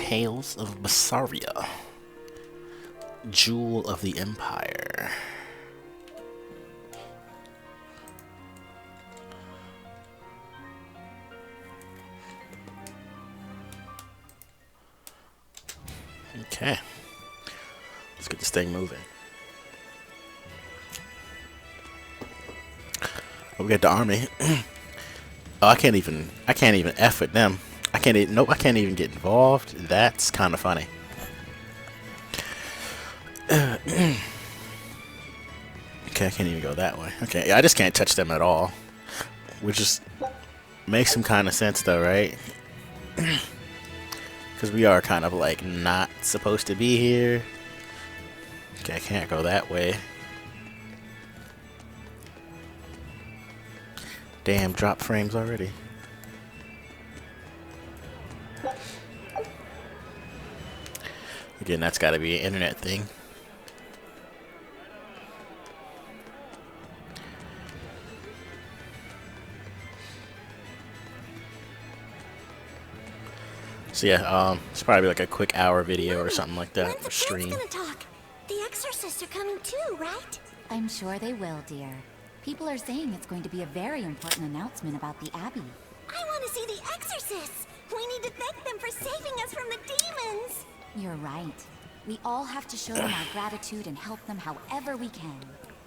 Tales of Berseria, Jewel of the Empire. Okay, let's get this thing moving. Oh, we got the army. Oh, I can't even F with them. I can't even get involved. That's kind of funny. Okay, I can't even go that way. Okay, I just can't touch them at all. Which just makes some kind of sense though, right? Because we are kind of like not supposed to be here. Okay, I can't go that way. Damn, drop frames already. Again, that's gotta be an internet thing. So yeah, it's probably like a quick hour video or something like that, or stream. Gonna talk? The exorcists are coming too, right? I'm sure they will, dear. People are saying it's going to be a very important announcement about the Abbey. I want to see the exorcists! We need to thank them for saving us from the demons! You're right. We all have to show them our gratitude and help them however we can.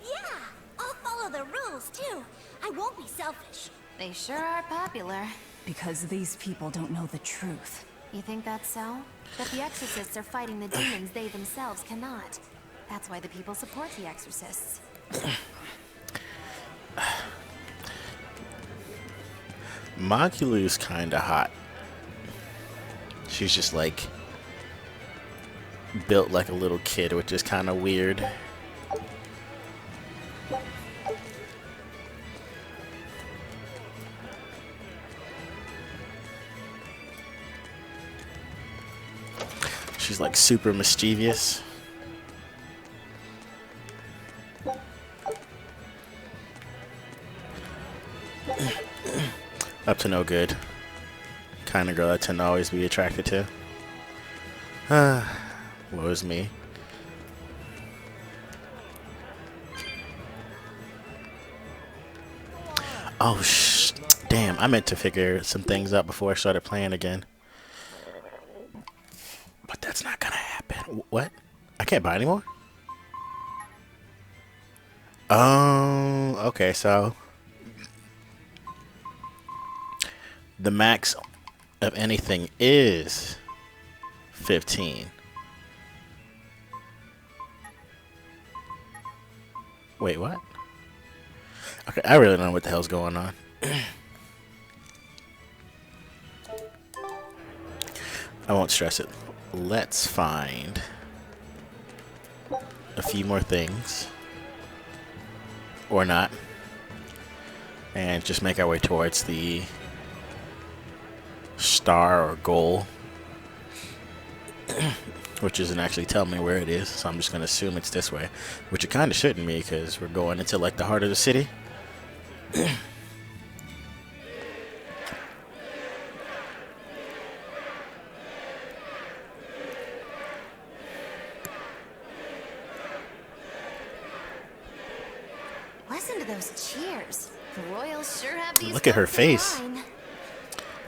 Yeah! I'll follow the rules, too. I won't be selfish. They sure are popular. Because these people don't know the truth. You think that's so? But the exorcists are fighting the demons they themselves cannot. That's why the people support the exorcists. Magulu's kinda hot. She's just like built like a little kid, which is kinda weird. She's like super mischievous. Up to no good. Kind of girl I tend to always be attracted to. Woe is me. Oh, damn. I meant to figure some things out before I started playing again. But that's not gonna happen. What? I can't buy anymore? Oh, okay, so the max of anything is 15. Wait, what? Okay, I really don't know what the hell's going on. I won't stress it. Let's find a few more things. Or not. And just make our way towards the star or goal. Which doesn't actually tell me where it is, so I'm just going to assume it's this way. Which it kind of shouldn't be, because we're going into like the heart of the city. Listen to those cheers. The royals sure have these. Look at her folks in face. line.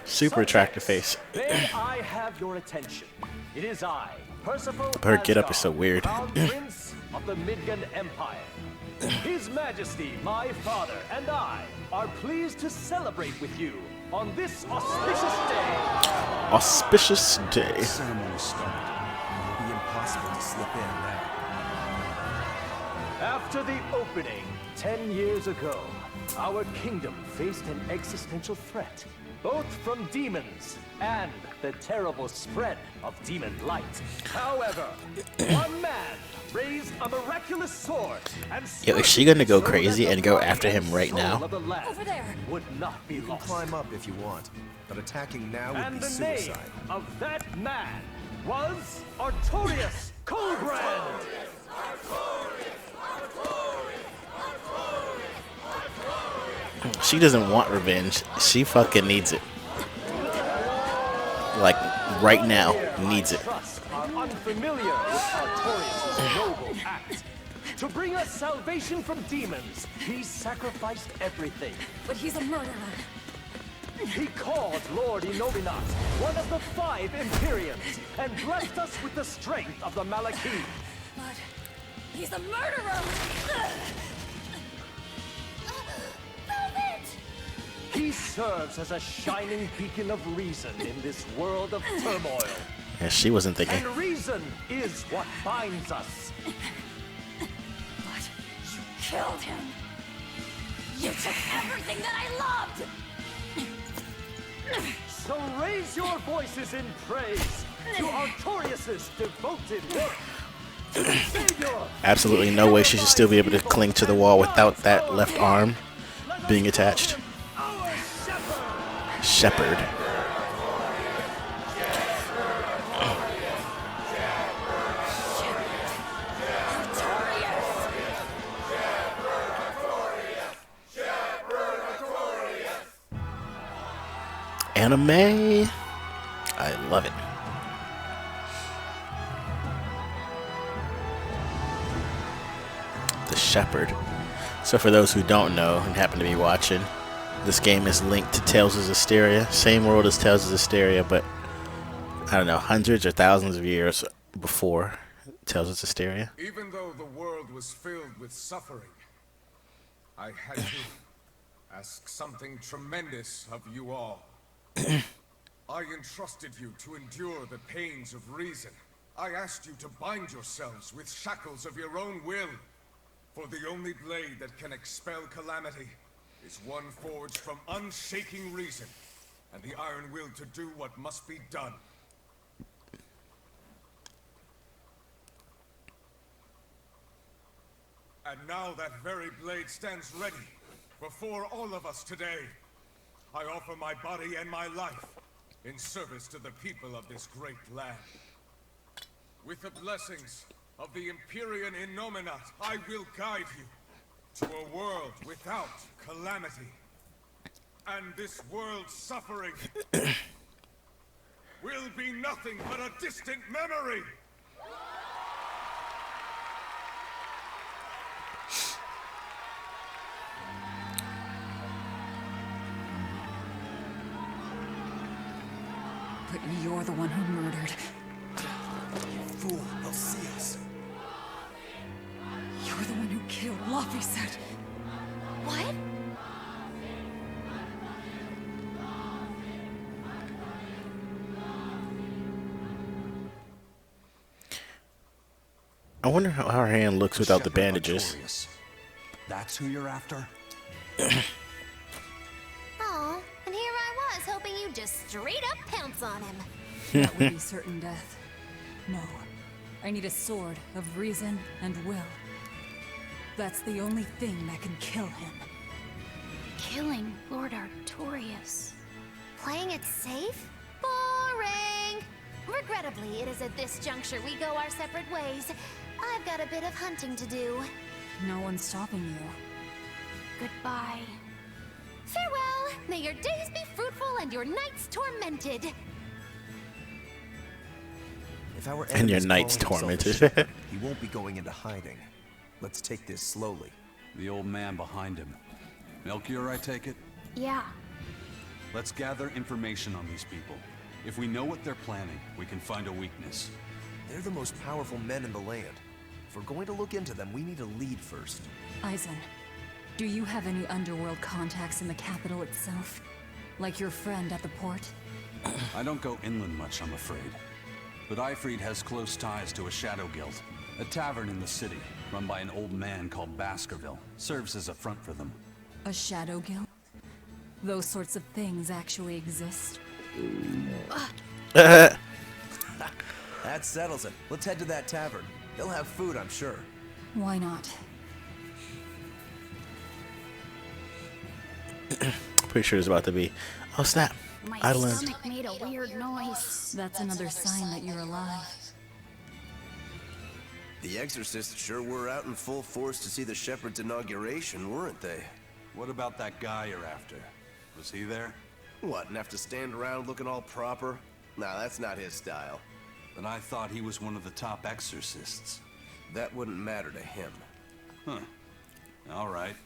Super attractive face. May I have your attention? It is I, Percival. Her get-up is so weird. Crown Prince of the Midgard Empire. His Majesty, my father, and I are pleased to celebrate with you on this auspicious day. Auspicious day. The ceremony started. It will be impossible to slip in now. After the opening 10 years ago, our kingdom faced an existential threat, both from demons and the terrible spread of demon light. However, one man raised a miraculous sword and Yo, is she gonna go crazy and go after him right now? Over there would not be You can lost. climb up if you want, but attacking now would And be the name suicide. of that man was Artorius Coldbrand. She doesn't want revenge. She fucking needs it. Like, right now. He needs it. Trust are unfamiliar with Artorius' noble act. To bring us salvation from demons, he sacrificed everything. But he's a murderer. He called Lord Inominat, one of the 5 Imperiums, and blessed us with the strength of the Malakith. But he's a murderer! Velvet! He serves as a shining beacon of reason in this world of turmoil. Yeah, she wasn't thinking. And reason is what binds us. But you killed him. You took everything that I loved! So raise your voices in praise to Artorius' devoted work. To the Savior. Absolutely no way she should still be able to cling to the wall without that left arm being attached. Our shepherd. Shepherd. Anime. I love it. The Shepherd. So for those who don't know and happen to be watching, this game is linked to Tales of Zestiria. Same world as Tales of Zestiria, but I don't know, hundreds or thousands of years before Tales of Zestiria. Even though the world was filled with suffering, I had to ask something tremendous of you all. I entrusted you to endure the pains of reason. I asked you to bind yourselves with shackles of your own will. For the only blade that can expel calamity is one forged from unshaking reason, and the iron will to do what must be done. And now that very blade stands ready before all of us today. I offer my body and my life in service to the people of this great land. With the blessings of the Empyrean Innominat, I will guide you to a world without calamity. And this world's suffering will be nothing but a distant memory! But you're the one who murdered. Fool, they'll see us. You're the one who killed Laphicet. What? I wonder how her hand looks without the Shepherd bandages. Artorius. That's who you're after? Oh, and here I was hoping you'd just straight up pounce on him. That would be certain death. No. I need a sword of reason and will. That's the only thing that can kill him. Killing Lord Artorius. Playing it safe? Boring! Regrettably, it is at this juncture we go our separate ways. I've got a bit of hunting to do. No one's stopping you. Goodbye. Farewell! May your days be fruitful and your nights tormented. If our And your enemy's night's calling himself a tormented. shepherd, he won't be going into hiding. Let's take this slowly. The old man behind him. Melchior, I take it? Yeah. Let's gather information on these people. If we know what they're planning, we can find a weakness. They're the most powerful men in the land. If we're going to look into them, we need a lead first. Eisen, do you have any underworld contacts in the capital itself? Like your friend at the port? I don't go inland much, I'm afraid. But Eifried has close ties to a shadow guild. A tavern in the city, run by an old man called Baskerville, serves as a front for them. A shadow guild? Those sorts of things actually exist? That settles it. Let's head to that tavern. They'll have food, I'm sure. Why not? Pretty sure it's about to be. Oh snap! My Idleland. stomach made a weird noise. That's another sign that you're alive. The exorcists sure were out in full force to see the shepherd's inauguration, weren't they? What about that guy you're after? Was he there? What, and have to stand around looking all proper? Nah, that's not his style. But I thought he was one of the top exorcists. That wouldn't matter to him. Huh. All right.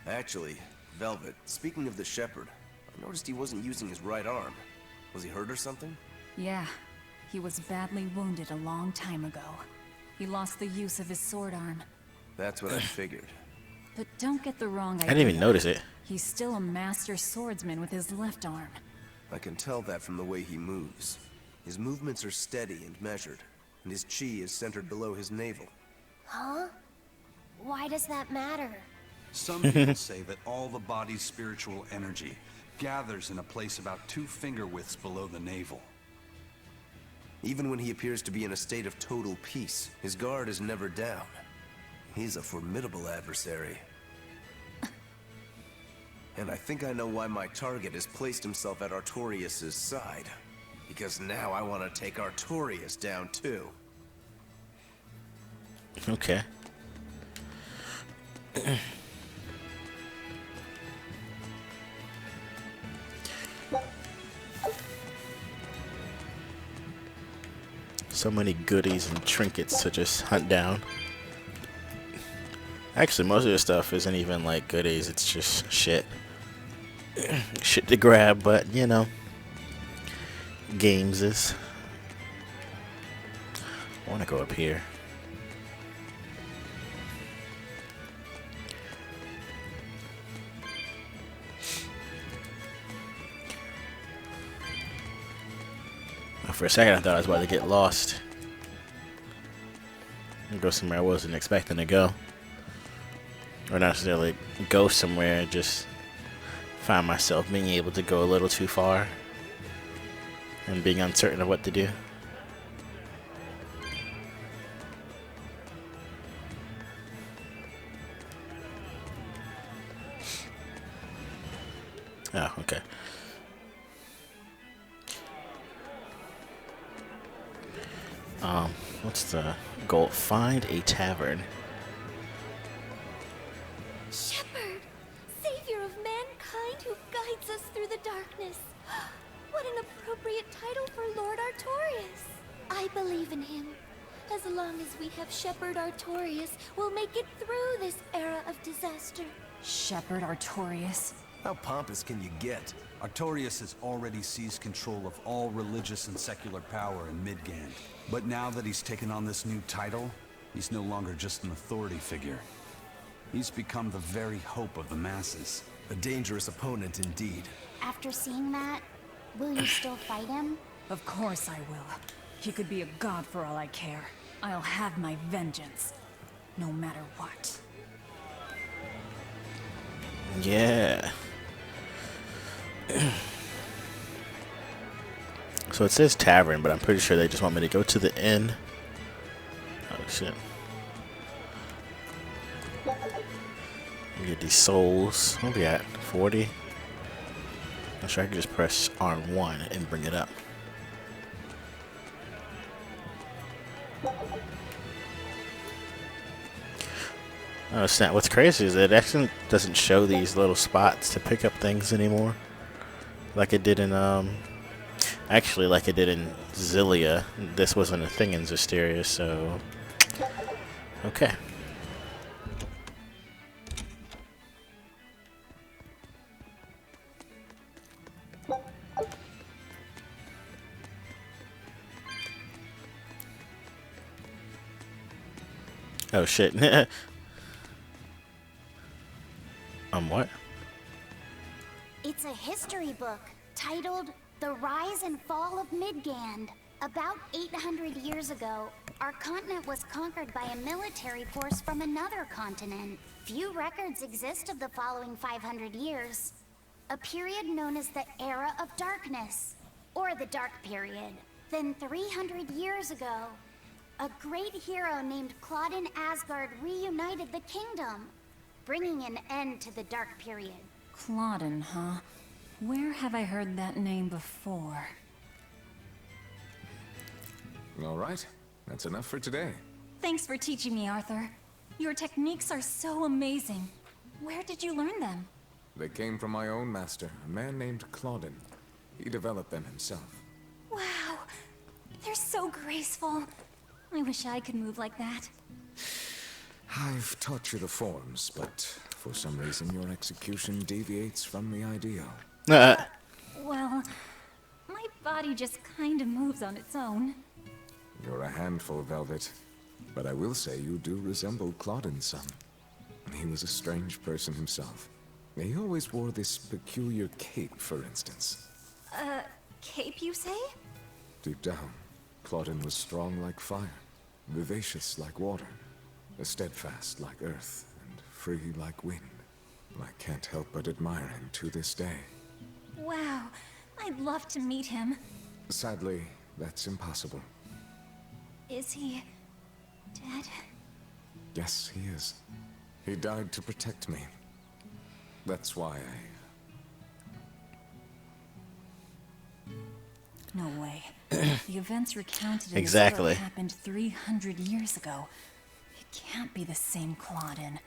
Actually, Velvet, speaking of the shepherd, I noticed he wasn't using his right arm. Was he hurt or something? Yeah, he was badly wounded a long time ago. He lost the use of his sword arm. That's what I figured. But don't get the wrong idea. I didn't even notice it. He's still a master swordsman with his left arm. I can tell that from the way he moves. His movements are steady and measured, and his chi is centered below his navel. Huh? Why does that matter? Some people say that all the body's spiritual energy gathers in a place about 2 finger widths below the navel. Even when he appears to be in a state of total peace, his guard is never down. He's a formidable adversary. And I think I know why my target has placed himself at Artorius' side. Because now I want to take Artorius down too. Okay. So many goodies and trinkets to just hunt down. Actually, most of this stuff isn't even like goodies, it's just shit. Shit to grab, but you know, games is. I want to go up here. For a second, I thought I was about to get lost and go somewhere I wasn't expecting to go. Or not necessarily go somewhere, just find myself being able to go a little too far and being uncertain of what to do. Oh, okay. What's the goal? Find a tavern. Shepherd, savior of mankind who guides us through the darkness. What an appropriate title for Lord Artorius. I believe in him. As long as we have Shepherd Artorius, we'll make it through this era of disaster. Shepherd Artorius? How pompous can you get? Artorius has already seized control of all religious and secular power in Midgand. But now that he's taken on this new title, he's no longer just an authority figure. He's become the very hope of the masses. A dangerous opponent indeed. After seeing that, will you still fight him? Of course I will. He could be a god for all I care. I'll have my vengeance, no matter what. Yeah. So it says tavern, but I'm pretty sure they just want me to go to the inn. Oh shit. Get these souls. What are we at? 40? I'm sure I can just press R1 and bring it up. Oh snap, what's crazy is that it actually doesn't show these little spots to pick up things anymore. Like it did in, actually like it did in Zilia. This wasn't a thing in Zestiria, so... Okay. Oh shit. What? It's a history book titled The Rise and Fall of Midgand. About 800 years ago, our continent was conquered by a military force from another continent. Few records exist of the following 500 years. A period known as the Era of Darkness, or the Dark Period. Then 300 years ago, a great hero named Claudin Asgard reunited the kingdom, bringing an end to the Dark Period. Claudin, huh? Where have I heard that name before? All right, that's enough for today. Thanks for teaching me, Arthur. Your techniques are so amazing. Where did you learn them? They came from my own master, a man named Claudin. He developed them himself. Wow, graceful. I wish I could move like that. I've taught you the forms, but for some reason your execution deviates from the ideal. Well, my body just kind of moves on its own. You're a handful, Velvet. But I will say you do resemble Claudin some. He was a strange person himself. He always wore this peculiar cape, for instance. Cape, you say? Deep down, Claudin was strong like fire, vivacious like water, steadfast like earth, and free like wind. I can't help but admire him to this day. Wow, I'd love to meet him. Sadly, that's impossible. Is he dead? Yes, he is. He died to protect me. That's why No way. The events recounted in Exactly. this book happened 300 years ago. It can't be the same Claudin.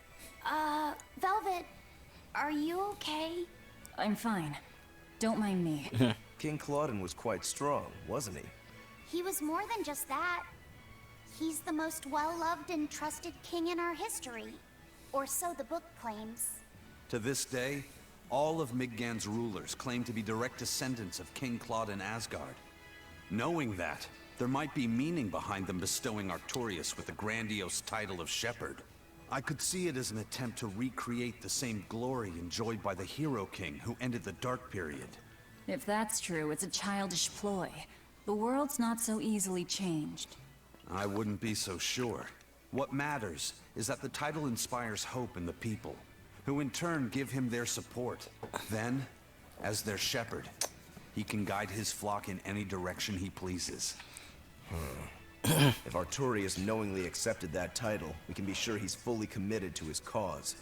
Velvet, are you okay? I'm fine. Don't mind me. King Claudin was quite strong, wasn't he? He was more than just that. He's the most well-loved and trusted king in our history. Or so the book claims. To this day, all of Midgand's rulers claim to be direct descendants of King Claudin Asgard. Knowing that, there might be meaning behind them bestowing Artorius with the grandiose title of Shepherd. I could see it as an attempt to recreate the same glory enjoyed by the Hero King who ended the Dark Period. If that's true, it's a childish ploy. The world's not so easily changed. I wouldn't be so sure. What matters is that the title inspires hope in the people, who in turn give him their support. Then, as their shepherd, he can guide his flock in any direction he pleases. If Artorius knowingly accepted that title, we can be sure he's fully committed to his cause.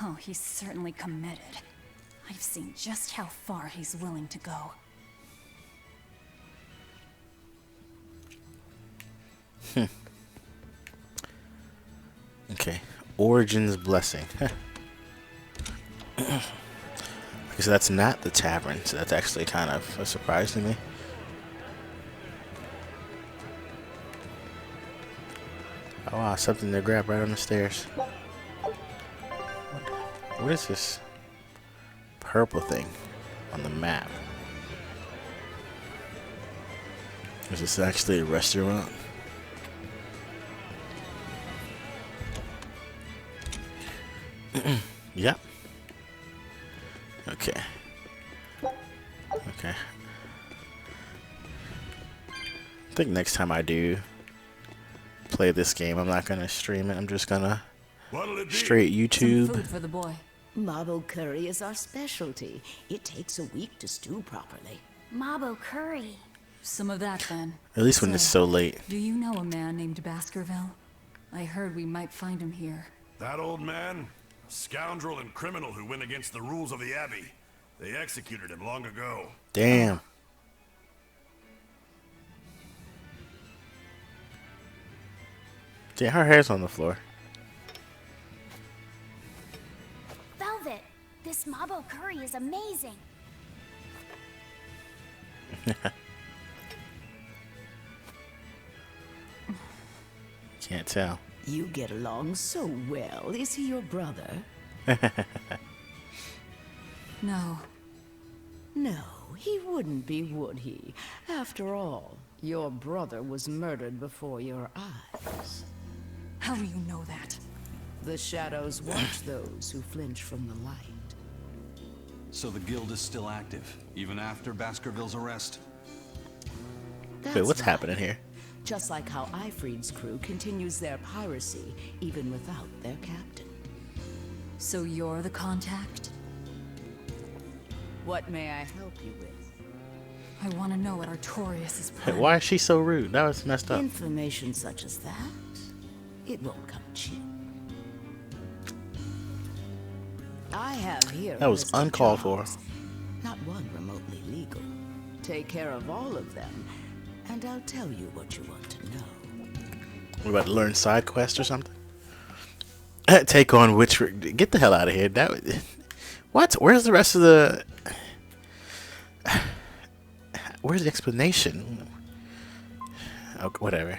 Oh, he's certainly committed. I've seen just how far he's willing to go. Okay. Origin's Blessing. Because that's not the tavern, so that's actually kind of a surprise to me. Oh wow, something to grab right on the stairs. What is this purple thing on the map? Is this actually a restaurant? Yep. Okay. Okay. I think next time I do play this game, I'm not gonna stream it. I'm just gonna straight Some YouTube. food for the boy. Mabo curry is our specialty. It takes a week to stew properly. Mabo curry. Some of that, then. At least when it's so late. Do you know a man named Baskerville? I heard we might find him here. That old man? A scoundrel and criminal who went against the rules of the Abbey. They executed him long ago. Damn. Damn, her hair's on the floor. Velvet, this Mabo curry is amazing. Can't tell. You get along so well. Is he your brother? No. No, he wouldn't be, would he? After all, your brother was murdered before your eyes. How do you know that? The shadows watch those who flinch from the light. So the guild is still active, even after Baskerville's arrest? Wait, what's That's happening here? Just like how Ifrid's crew continues their piracy, even without their captain. So you're the contact? What may I help you with? I want to know what Artorius is Hey, planning. why is she so rude? That was messed up. Information such as that, it won't come cheap. I have here That a was list of uncalled for. jobs, not one remotely legal. Take care of all of them, and I'll tell you what you want to know. We're about to learn side quest or something. Take on which? Get the hell out of here! What? Where's the rest of the? Where's the explanation? Okay, whatever.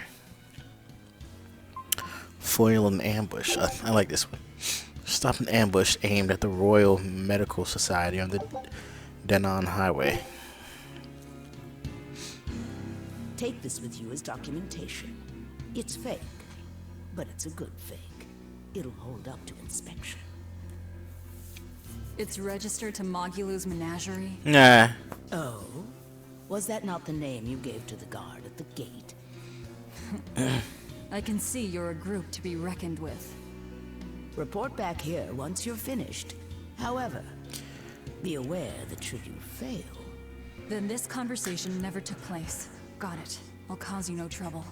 Foil an ambush. I like this one. Stop an ambush aimed at the Royal Medical Society on the Denon Highway. Take this with you as documentation. It's fake, but it's a good fake. It'll hold up to inspection. It's registered to Mogulu's menagerie? Nah. Oh? Was that not the name you gave to the guard at the gate? I can see you're a group to be reckoned with. Report back here once you're finished. However, be aware that should you fail... Then this conversation never took place. Got it. I'll cause you no trouble.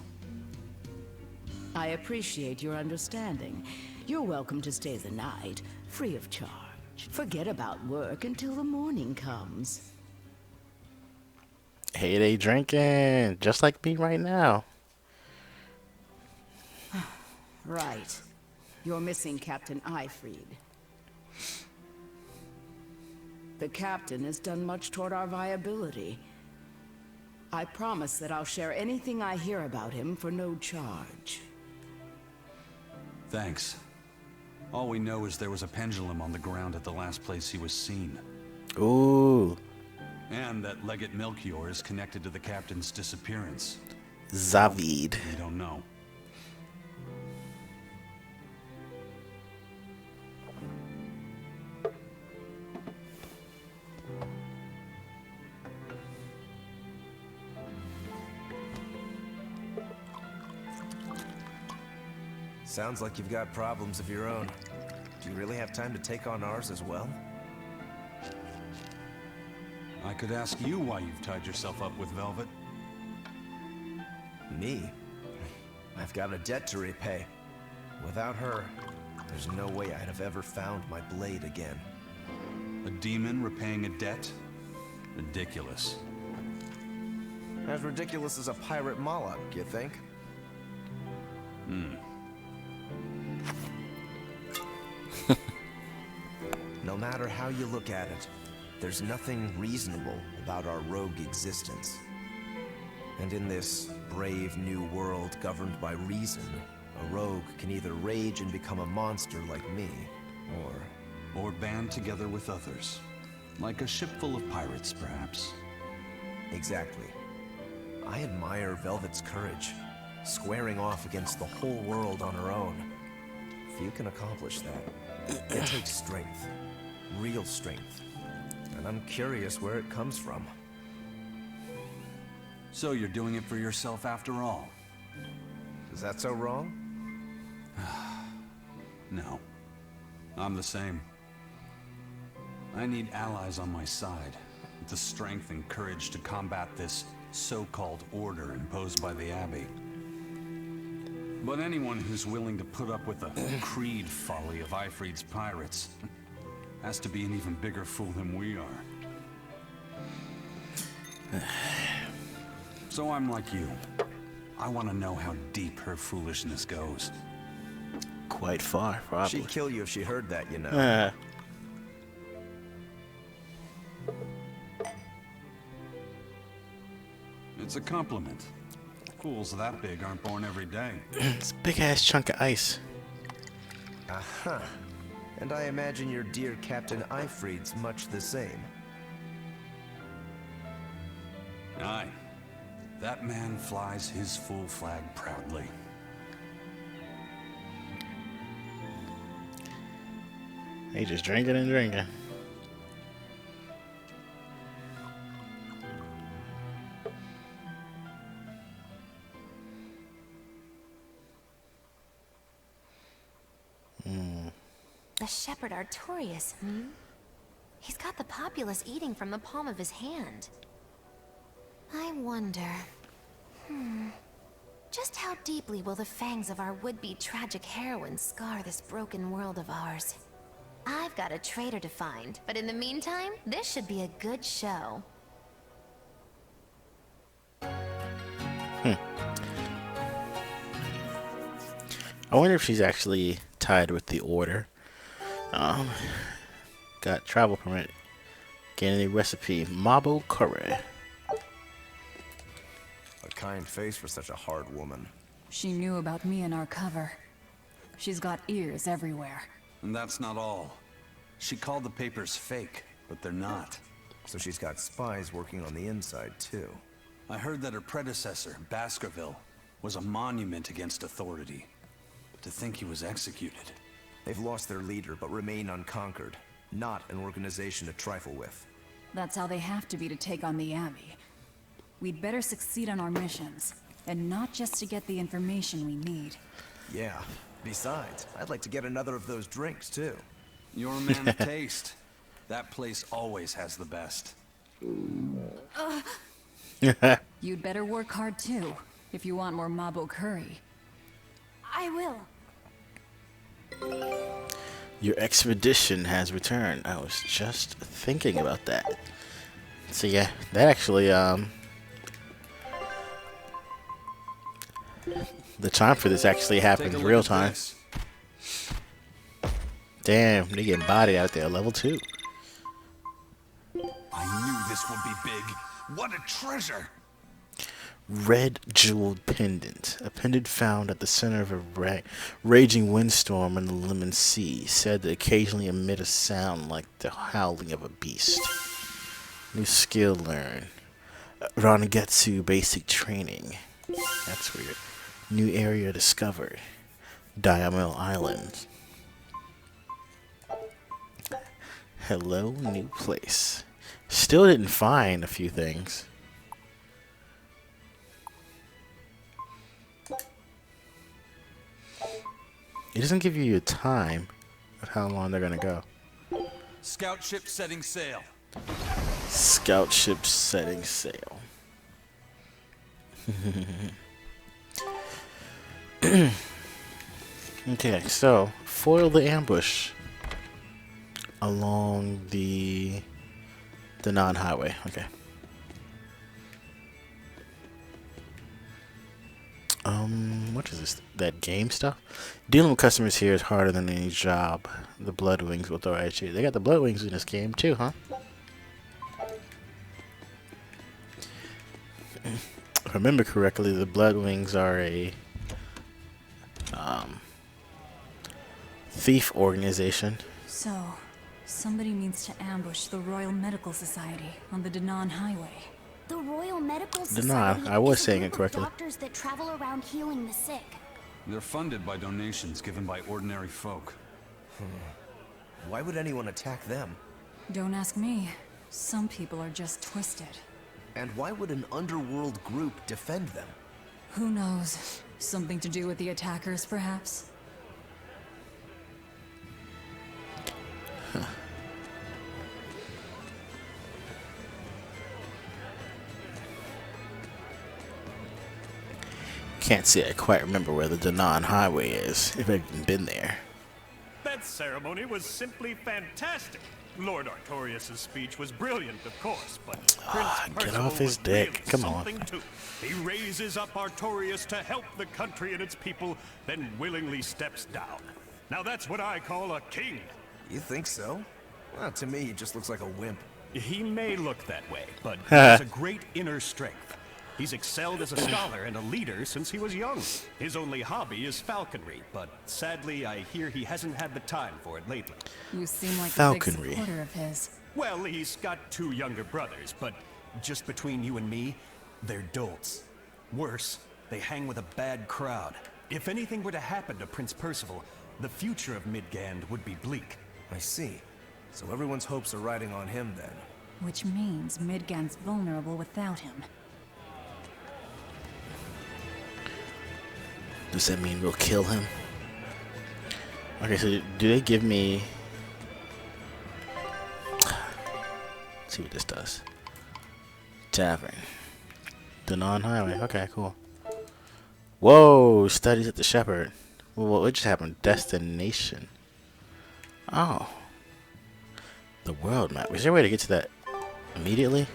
I appreciate your understanding. You're welcome to stay the night, free of charge. Forget about work until the morning comes. Hey, they drinking, just like me right now. Right. You're missing Captain Ifrid. The captain has done much toward our viability. I promise that I'll share anything I hear about him for no charge. Thanks. All we know is there was a pendulum on the ground at the last place he was seen. Ooh. And that Legate Melchior is connected to the captain's disappearance. Zavid. We don't know. Sounds like you've got problems of your own. Do you really have time to take on ours as well? I could ask you why you've tied yourself up with Velvet. Me? I've got a debt to repay. Without her, there's no way I'd have ever found my blade again. A demon repaying a debt? Ridiculous. As ridiculous as a pirate Moloch, you think? No matter how you look at it, there's nothing reasonable about our rogue existence. And in this brave new world governed by reason, a rogue can either rage and become a monster like me, or band together with others. Like a ship full of pirates, perhaps. Exactly. I admire Velvet's courage, squaring off against the whole world on her own. Few can accomplish that. It takes strength. Real strength. And I'm curious where it comes from. So you're doing it for yourself after all? Is that so wrong? No. I'm the same. I need allies on my side, with the strength and courage to combat this so-called order imposed by the Abbey. But anyone who's willing to put up with the creed folly of Ifrid's pirates has to be an even bigger fool than we are. So I'm like you. I want to know how deep her foolishness goes. Quite far, probably. She'd kill you if she heard that, you know. It's a compliment. Fools that big aren't born every day. It's a big-ass chunk of ice. Uh-huh. And I imagine your dear Captain Ifrid's much the same. Aye. That man flies his full flag proudly. They just drinking and drinking. The shepherd Artorius, He's got the populace eating from the palm of his hand. I wonder... Just how deeply will the fangs of our would-be tragic heroine scar this broken world of ours? I've got a traitor to find, but in the meantime, this should be a good show. I wonder if she's actually tied with the order. Got travel permit. Getting a recipe. Mabo curry. A kind face for such a hard woman. She knew about me in our cover. She's got ears everywhere. And that's not all. She called the papers fake, but they're not. So she's got spies working on the inside, too. I heard that her predecessor, Baskerville, was a monument against authority. To think he was executed. They've lost their leader, but remain unconquered. Not an organization to trifle with. That's how they have to be to take on the Abbey. We'd better succeed on our missions, and not just to get the information we need. Yeah. Besides, I'd like to get another of those drinks, too. You're a man of taste. That place always has the best. You'd better work hard too, if you want more Mabo curry. I will. Your expedition has returned. I was just thinking about that. So yeah, that actually the time for this actually happened real time. Damn, they getting bodied out there, level 2. I knew this would be big. What a treasure! Red jeweled pendant. A pendant found at the center of a raging windstorm in the Lemon Sea, said to occasionally emit a sound like the howling of a beast. New skill learned. Ranagetsu basic training. That's weird. New area discovered. Diamel Island. Hello, new place. Still didn't find a few things. It doesn't give you a time of how long they're gonna go. Scout ship setting sail. Scout ship setting sail. Okay, so foil the ambush along the non-highway. Okay. What is this? That game stuff? Dealing with customers here is harder than any job the Bloodwings will throw at you. They got the Bloodwings in this game too, huh? If I remember correctly, the Bloodwings are a thief organization. So, somebody means to ambush the Royal Medical Society on the Danan Highway. The Royal Medical Society Danan, I was is a saying it group of correctly. doctors that travel around healing the sick. They're funded by donations given by ordinary folk. Why would anyone attack them? Don't ask me. Some people are just twisted. And why would an underworld group defend them? Who knows? Something to do with the attackers, perhaps? Can't say I quite remember where the Danan Highway is, if I've even been there. That ceremony was simply fantastic. Lord Artorius' speech was brilliant, of course, but Prince Get Percival off his was dick. really Come on. something too. He raises up Artorius to help the country and its people, then willingly steps down. Now that's what I call a king. You think so? Well, to me, he just looks like a wimp. He may look that way, but he has a great inner strength. He's excelled as a scholar and a leader since he was young. His only hobby is falconry, but sadly I hear he hasn't had the time for it lately. You seem like Falconry. a big supporter of his. Well, he's got 2 younger brothers, but just between you and me, they're dolts. Worse, they hang with a bad crowd. If anything were to happen to Prince Percival, the future of Midgand would be bleak. I see. So everyone's hopes are riding on him then. Which means Midgand's vulnerable without him. Does that mean we'll kill him? Okay, so do they give me... Let's see what this does. Tavern. Danan Highway. Okay, cool. Whoa! Studies at the Shepherd. Well, what just happened? Destination. Oh. The world map. Is there a way to get to that immediately?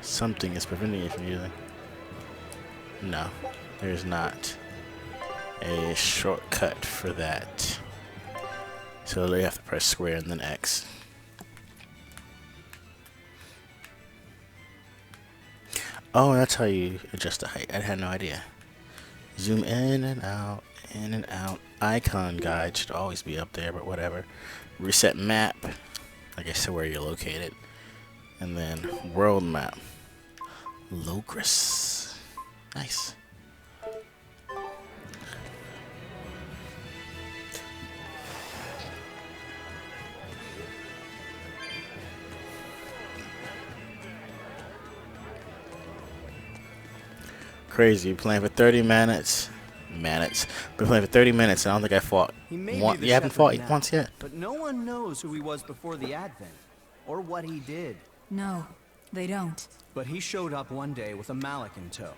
Something is preventing you from using. No, there's not a shortcut for that. So they have to press square and then X. Oh, that's how you adjust the height. I had no idea. Zoom in and out, in and out. Icon guide should always be up there, but whatever. Reset map. I guess where you're located. And then world map. Logris. Nice. Crazy. Playing for 30 minutes. Been playing for 30 minutes and I don't think I fought one. You haven't fought once yet? But no one knows who he was before the Advent, or what he did. No, they don't. But he showed up one day with a mallet in tow,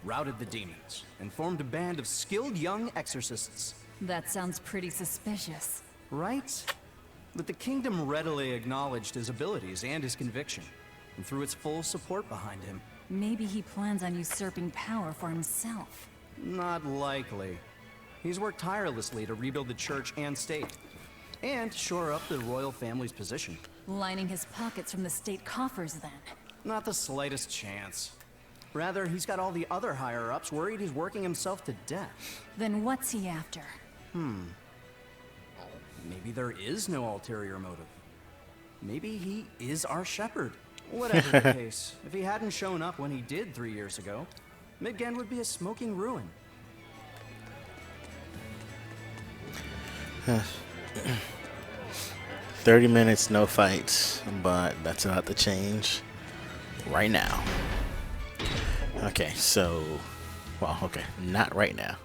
routed the demons, and formed a band of skilled young exorcists. That sounds pretty suspicious. Right? But the kingdom readily acknowledged his abilities and his conviction, and threw its full support behind him. Maybe he plans on usurping power for himself. Not likely. He's worked tirelessly to rebuild the church and state, and shore up the royal family's position. Lining his pockets from the state coffers, then. Not the slightest chance. Rather, he's got all the other higher-ups worried he's working himself to death. Then what's he after? Maybe there is no ulterior motive. Maybe he is our shepherd. Whatever the case, if he hadn't shown up when he did 3 years ago, Midgand would be a smoking ruin. 30 minutes, no fights, but that's about to change right now. Okay, so, well, okay, not right now.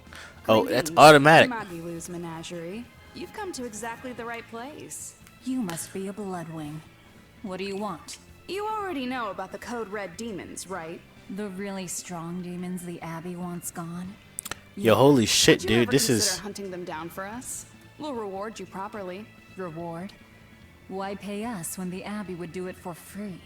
Oh, that's automatic. Magilou's menagerie. You've come to exactly the right place. You must be a Bloodwing. What do you want? You already know about the Code Red demons, right? The really strong demons the Abbey wants gone? Yo, holy shit, Would you dude, ever this consider is... hunting them down for us? We'll reward you properly. Reward? Why pay us when the Abbey would do it for free?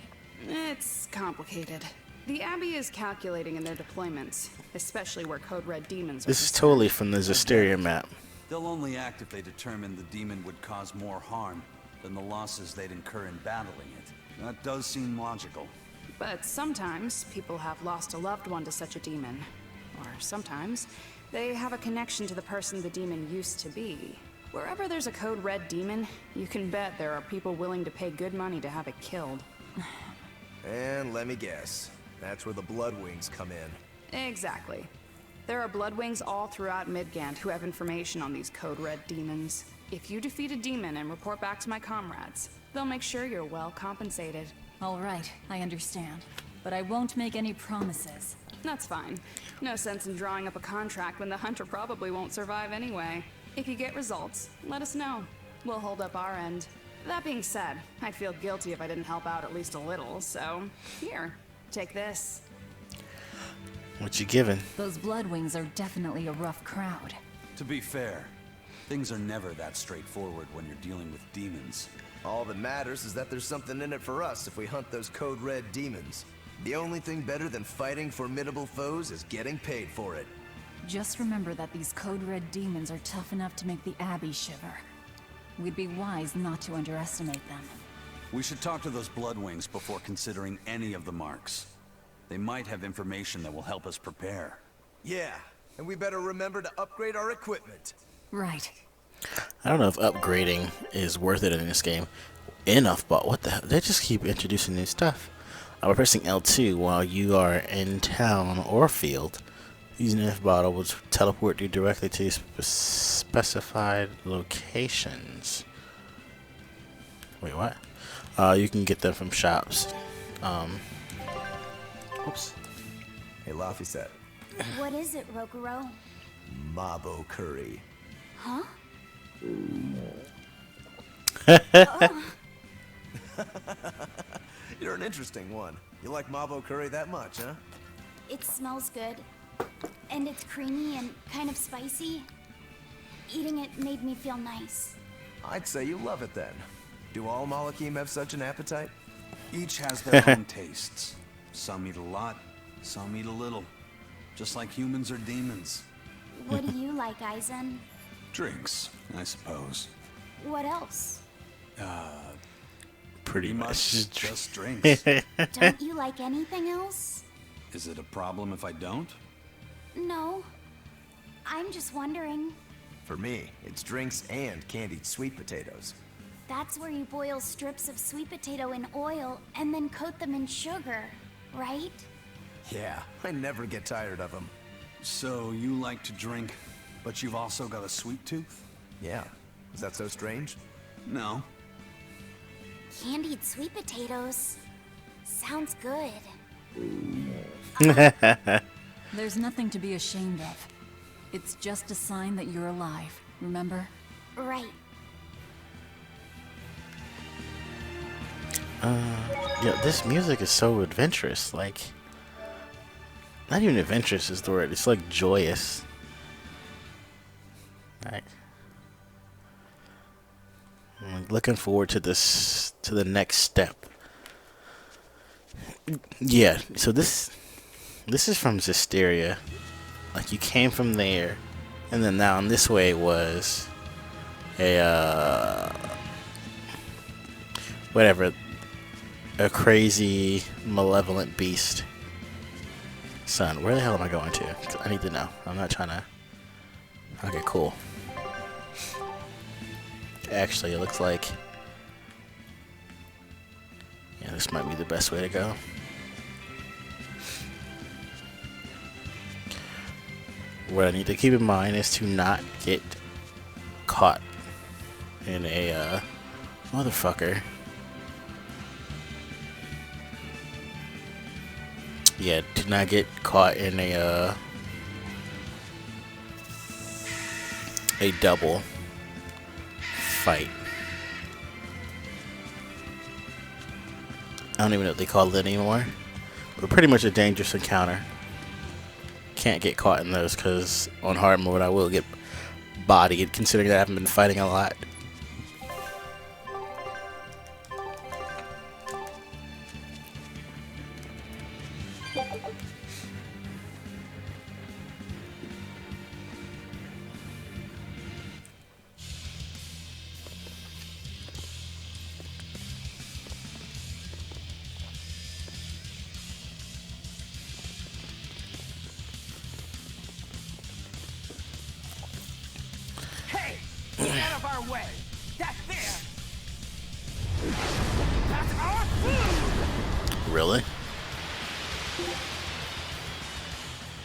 It's complicated. The Abbey is calculating in their deployments, especially where Code Red demons are This is concerned. totally from the Zestiria map. They'll only act if they determine the demon would cause more harm than the losses they'd incur in battling it. That does seem logical. But sometimes people have lost a loved one to such a demon. Or sometimes they have a connection to the person the demon used to be. Wherever there's a Code Red demon, you can bet there are people willing to pay good money to have it killed. And let me guess, that's where the Bloodwings come in. Exactly. There are Bloodwings all throughout Midgand who have information on these Code Red demons. If you defeat a demon and report back to my comrades, they'll make sure you're well compensated. All right, I understand. But I won't make any promises. That's fine. No sense in drawing up a contract when the hunter probably won't survive anyway. If you get results, let us know. We'll hold up our end. That being said, I'd feel guilty if I didn't help out at least a little, so here, take this. What you giving? Those Bloodwings are definitely a rough crowd. To be fair, things are never that straightforward when you're dealing with demons. All that matters is that there's something in it for us if we hunt those Code Red demons. The only thing better than fighting formidable foes is getting paid for it. Just remember that these Code Red demons are tough enough to make the Abbey shiver. We'd be wise not to underestimate them. We should talk to those Bloodwings before considering any of the marks. They might have information that will help us prepare. Yeah, and we better remember to upgrade our equipment. Right. I don't know if upgrading is worth it in this game. Enough, but what the hell? They just keep introducing new stuff. By pressing L2 while you are in town or field, using an F bottle will teleport you directly to specified locations. Wait, what? You can get them from shops. Oops. Hey, Laphicet. What is it, Rokuro? Mabo curry. Huh? You're an interesting one. You like Mabo curry that much, huh? It smells good. And it's creamy and kind of spicy. Eating it made me feel nice. I'd say you love it then. Do all Malakim have such an appetite? Each has their own tastes. Some eat a lot, some eat a little. Just like humans or demons. What do you like, Aizen? Drinks, I suppose. What else? Pretty much. Just drinks. Don't you like anything else? Is it a problem if I don't? No. I'm just wondering. For me, it's drinks and candied sweet potatoes. That's where you boil strips of sweet potato in oil and then coat them in sugar, right? Yeah, I never get tired of them. So you like to drink, but you've also got a sweet tooth? Yeah. Is that so strange? No. Candied sweet potatoes. Sounds good. There's nothing to be ashamed of. It's just a sign that you're alive, remember? Right. Yeah, this music is so adventurous. Like, not even adventurous is the word. It's like joyous. Like, I'm like, looking forward to this, to the next step. Yeah, so this is from Zestiria. Like, you came from there, and then down this way was a whatever, a crazy malevolent beast. Son, where the hell am I going to? 'Cause I need to know. I'm not trying to. Okay, cool. Actually, it looks like, yeah, this might be the best way to go. What I need to keep in mind is to not get caught in a motherfucker. Yeah, do not get caught in a double fight. I don't even know what they call it anymore, but pretty much a dangerous encounter. Can't get caught in those, because on hard mode I will get bodied, considering that I haven't been fighting a lot. Hey! Get out of our way! That's there! That's our food! Really?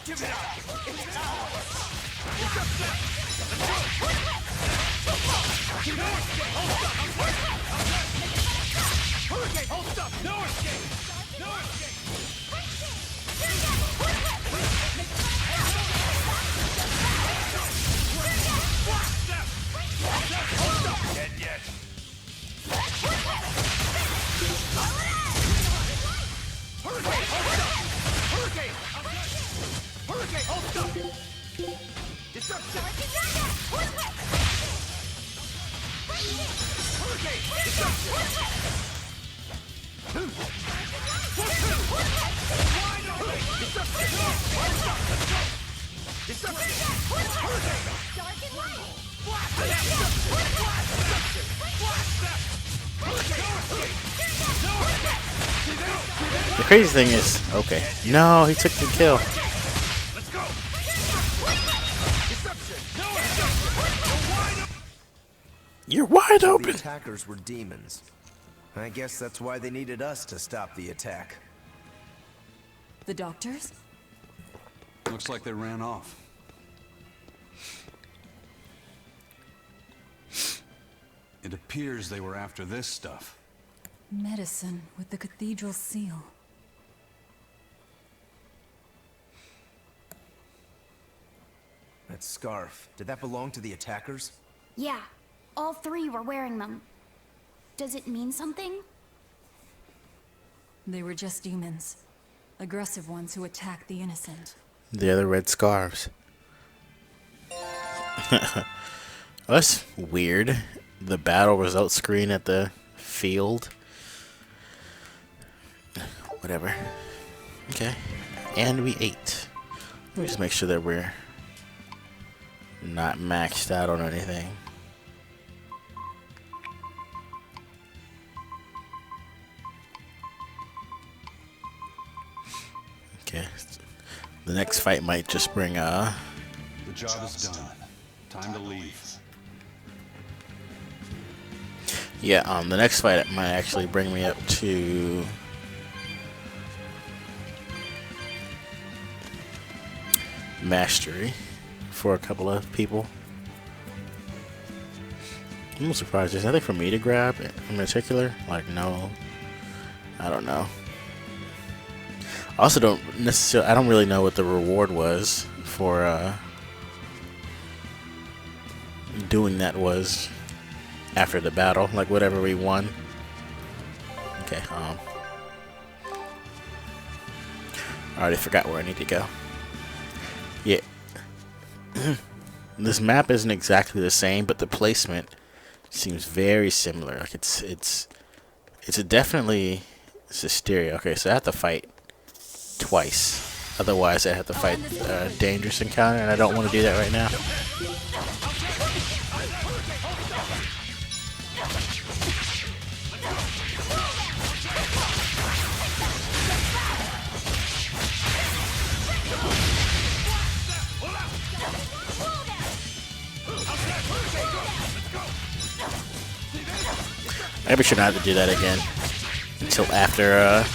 Give it up! It's ours! Hurricane! Hold up! No escape! No escape! Dead yet. Hurricane! Hold up! Hurricane! Hurricane! Hold up! Disruption! Hurricane! Disruption! Wide open! Disruption! Disruption! Hurricane! Dark and light! The crazy thing is, okay, no, he took the kill. Let's go! You're wide So open. the attackers were demons. I guess that's why they needed us to stop the attack. The doctors? Looks like they ran off. It appears they were after this stuff. Medicine with the cathedral seal. That scarf, did that belong to the attackers? Yeah, all three were wearing them. Does it mean something? They were just demons. Aggressive ones who attack the innocent. The other red scarves. That's weird. The battle results screen at the field. Whatever. Okay. And we ate. Let me just make sure that we're not maxed out on anything. Okay. The next fight might just bring The job is done. Time to leave. Yeah, the next fight might actually bring me up to mastery for a couple of people. I'm surprised. There's nothing for me to grab in particular. Like, no. I don't know. I also don't necessarily. I don't really know what the reward was for doing that was after the battle. Like, whatever we won. Okay. I already forgot where I need to go. Yeah. This map isn't exactly the same, but the placement seems very similar. Like it's definitely Hysteria. Okay, so I have to fight twice. Otherwise, I have to fight a dangerous encounter, and I don't want to do that right now. Maybe should not have to do that again until after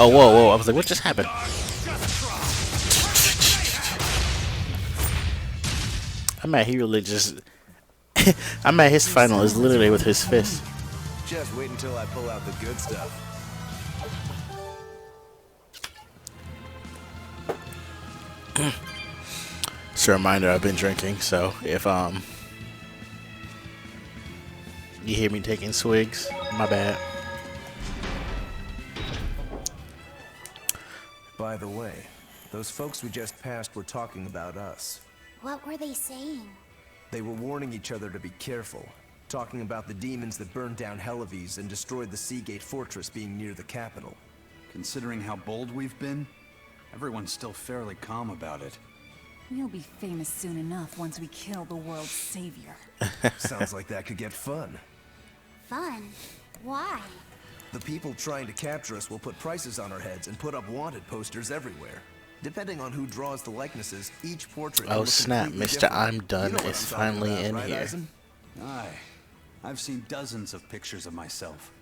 oh, whoa, I was like, what just happened? I'm at he really just I'm at his final is literally with his fist. Just wait until I pull out the good stuff. Just a reminder, I've been drinking, so if you hear me taking swigs, my bad. By the way, those folks we just passed were talking about us. What were they saying? They were warning each other to be careful, talking about the demons that burned down Helives and destroyed the Seagate Fortress being near the capital. Considering how bold we've been, everyone's still fairly calm about it. We'll be famous soon enough once we kill the world's savior. Sounds like that could get fun. Fun? Why? The people trying to capture us will put prices on our heads and put up wanted posters everywhere. Depending on who draws the likenesses, each portrait will Oh look snap, completely Mr. different. I'm Done You know what is I'm talking finally about, in right, here. Eisen? Aye. I've seen dozens of pictures of myself.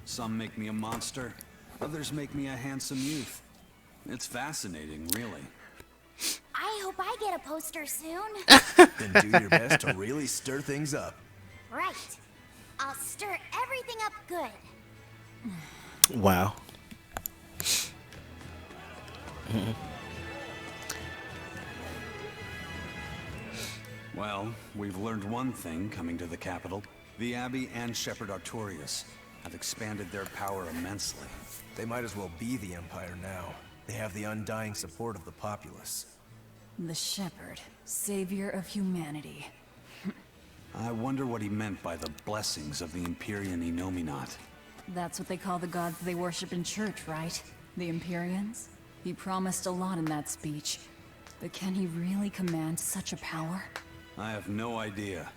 Some make me a monster, others make me a handsome youth. It's fascinating, really. I hope I get a poster soon. Then do your best to really stir things up. Right. I'll stir everything up good. Wow. Well, we've learned one thing coming to the capital. The Abbey and Shepherd Artorius have expanded their power immensely. They might as well be the Empire now. They have the undying support of the populace. The Shepherd, savior of humanity. I wonder what he meant by the blessings of the Empyrean Innominat. That's what they call the gods they worship in church, right? The Empyreans? He promised a lot in that speech. But can he really command such a power? I have no idea.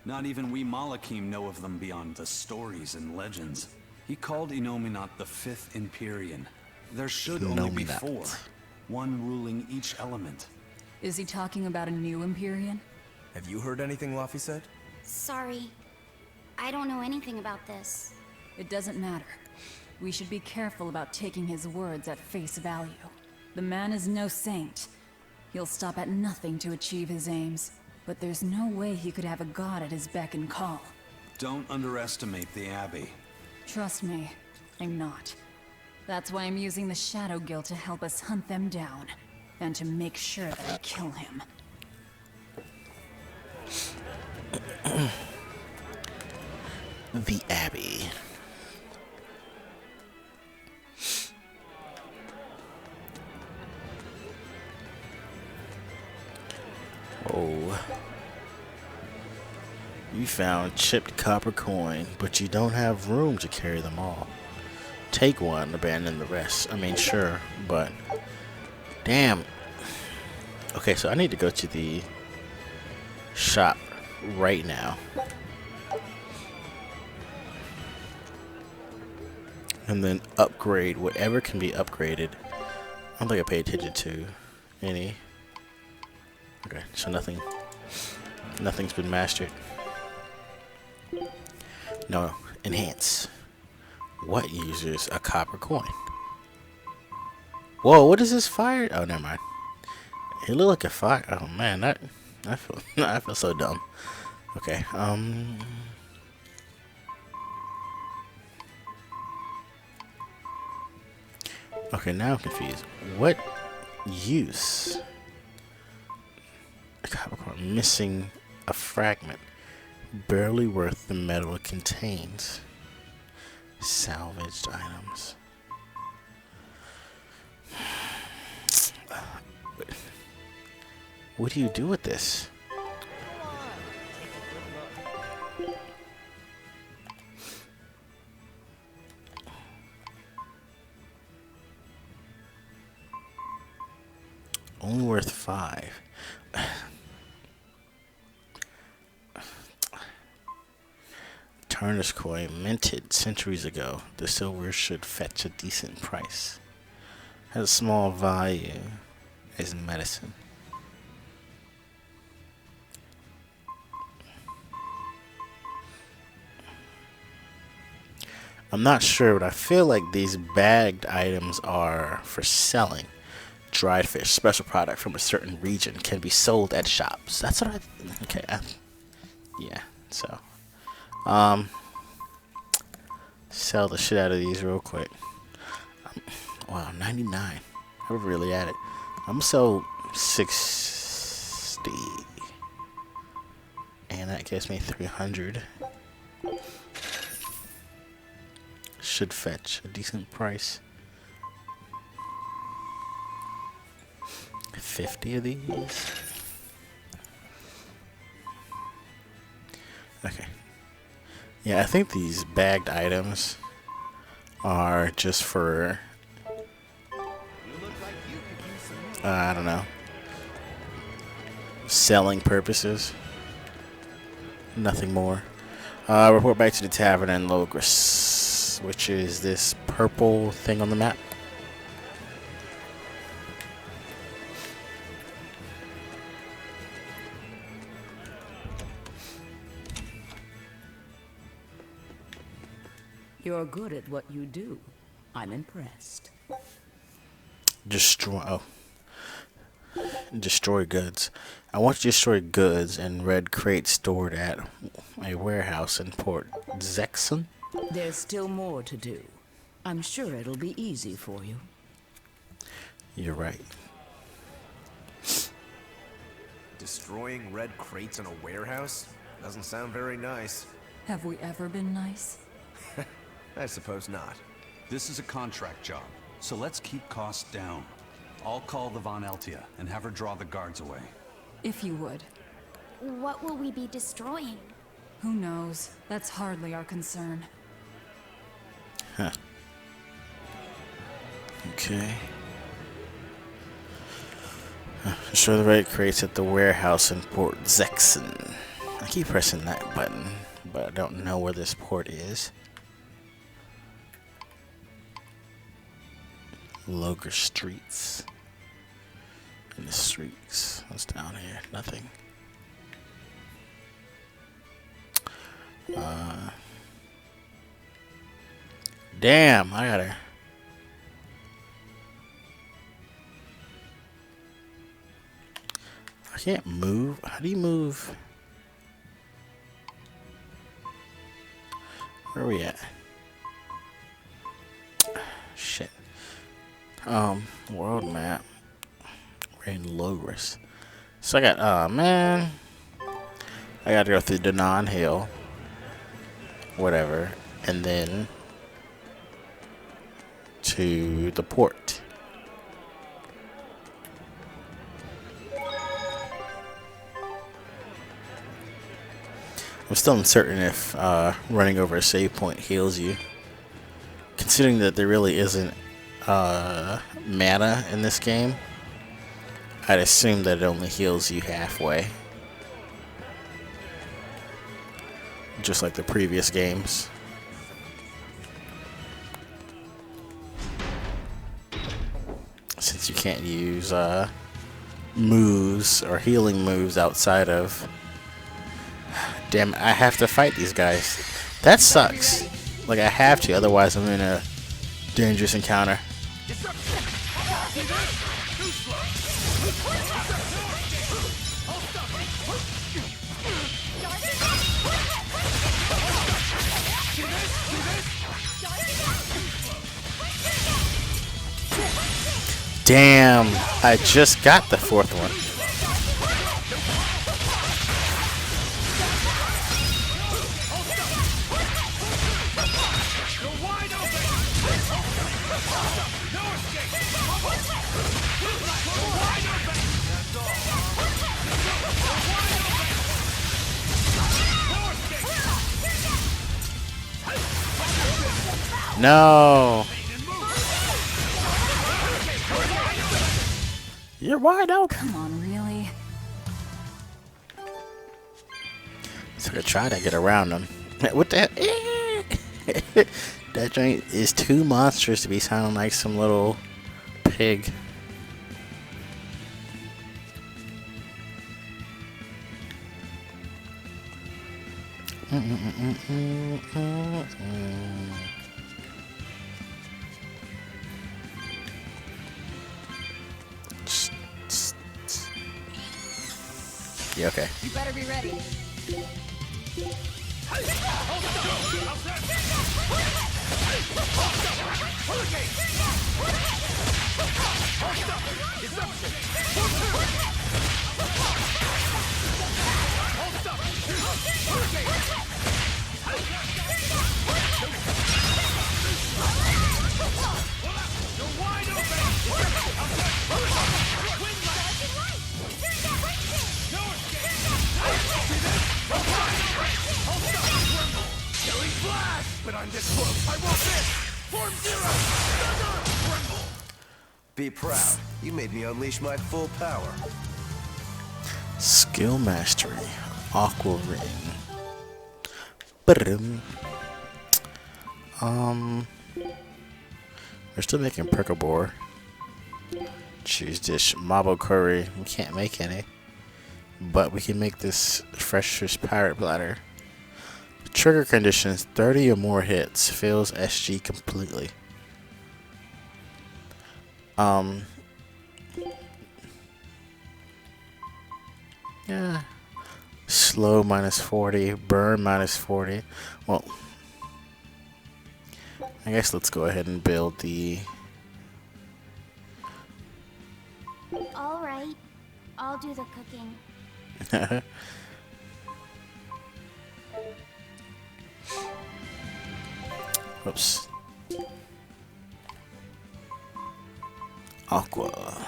Not even we Malakim know of them beyond the stories and legends. He called Innominat the Fifth Empyrean. There should only be four, one ruling each element. Is he talking about a new Empyrean? Have you heard anything Laffy said? Sorry. I don't know anything about this. It doesn't matter. We should be careful about taking his words at face value. The man is no saint. He'll stop at nothing to achieve his aims. But there's no way he could have a god at his beck and call. Don't underestimate the Abbey. Trust me, I'm not. That's why I'm using the Shadow Guild to help us hunt them down. And to make sure that I kill him. The Abbey. You found chipped copper coin, but you don't have room to carry them all. Take one, abandon the rest. I mean, sure, but damn. Okay, so I need to go to the shop right now. And then upgrade whatever can be upgraded. I don't think I paid attention to any. Okay, so nothing's been mastered. No, enhance. What uses a copper coin? Whoa, what is this fire? Oh, never mind. It looked like a fire. Oh man, I feel I feel so dumb. Okay, okay, now I'm confused. What use? A copper coin missing a fragment, barely worth the metal it contains. Salvaged items. What do you do with this? Only worth 5. Artorius coin minted centuries ago. The silver should fetch a decent price. Has a small value as medicine. I'm not sure, but I feel like these bagged items are for selling. Dried fish, special product from a certain region, can be sold at shops. That's what I. Okay. Yeah. So. Sell the shit out of these real quick. Wow, 99. We're really at it. I'm gonna sell 60. And that gives me 300. Should fetch a decent price. 50 of these. Okay. Yeah, I think these bagged items are just for, I don't know, selling purposes. Nothing more. Report back to the tavern in Lloydarts, which is this purple thing on the map. You're good at what you do. I'm impressed. Destroy goods. I want to destroy goods in red crates stored at a warehouse in Port Zexon. There's still more to do. I'm sure it'll be easy for you. You're right. Destroying red crates in a warehouse? Doesn't sound very nice. Have we ever been nice? I suppose not. This is a contract job, so let's keep costs down. I'll call the Von Eltia and have her draw the guards away. If you would. What will we be destroying? Who knows? That's hardly our concern. Huh. Okay. Destroy the red crates at the warehouse in Port Zexon. I keep pressing that button, but I don't know where this port is. Loger streets. In the streets. What's down here? Nothing. Damn, I gotta. I can't move. How do you move? Where are we at? Shit. World map. We're in Lloydarts. So I got, man. I gotta go through Danon Hill. Whatever. And then to the port. I'm still uncertain if running over a save point heals you. Considering that there really isn't mana in this game, I'd assume that it only heals you halfway. Just like the previous games. Since you can't use moves or healing moves outside of... Damn it, I have to fight these guys. That sucks. Like, I have to, otherwise I'm in a dangerous encounter. Damn, I just got the fourth one. No. You're wide open. Come on, really? So I try to get around them. What the hell? That joint is too monstrous to be sounding like some little pig. Yeah, okay. You better be ready. But I'm this close. I won't miss. Form zero. Tremble. Be proud. You made me unleash my full power. Skill mastery. Aqua ring. Ba-dum. We're still making Percabore. Choose dish. Mabo curry. We can't make any. But we can make this fresh fish pirate bladder. Trigger conditions 30 or more hits. Fails SG completely. Yeah. Slow minus 40. Burn minus 40. Well, I guess let's go ahead and build the... All right. I'll do the cooking. Oops. Aqua.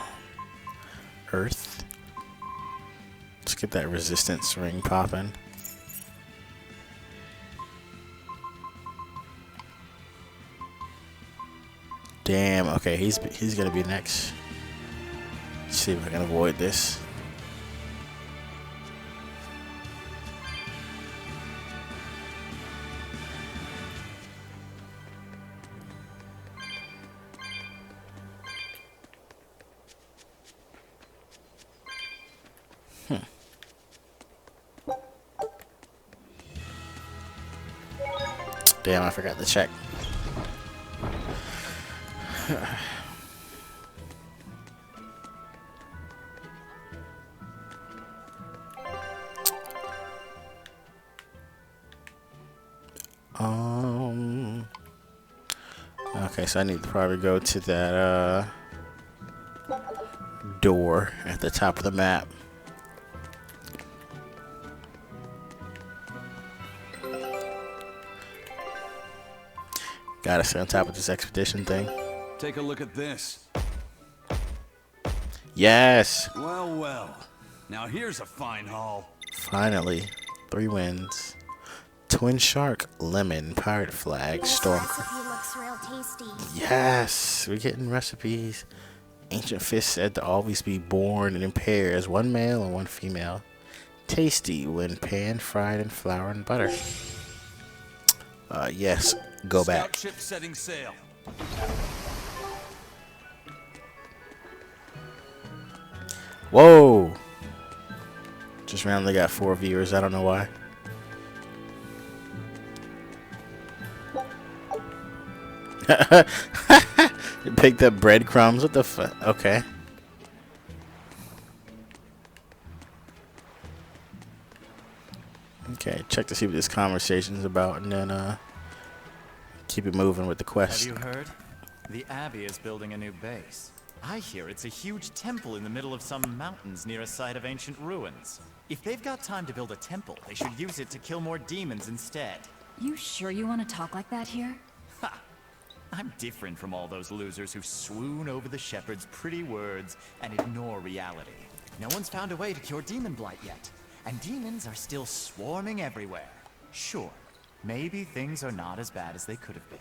Earth. Let's get that resistance ring popping. Damn, okay, he's gonna be next. Let's see if I can avoid this. Damn, I forgot to check. Okay, so I need to probably go to that door at the top of the map. Gotta stay on top of this expedition thing. Take a look at this. Yes! Well, well. Now here's a fine haul. Finally. 3 wins. Twin shark, lemon, pirate flag, storm. Recipe looks real tasty. Yes, we're getting recipes. Ancient fish said to always be born in pairs, one male and one female. Tasty when pan fried in flour and butter. Yes, go back. Scout ship setting sail. Whoa! Just randomly got 4 viewers. I don't know why. You picked up breadcrumbs. What the fuck? Okay. Okay, check to see what this conversation's about, and then keep it moving with the quest. Have you heard? The Abbey is building a new base. I hear it's a huge temple in the middle of some mountains near a site of ancient ruins. If they've got time to build a temple, they should use it to kill more demons instead. You sure you want to talk like that here? Ha! I'm different from all those losers who swoon over the shepherd's pretty words and ignore reality. No one's found a way to cure demon blight yet, and demons are still swarming everywhere. Sure, maybe things are not as bad as they could have been,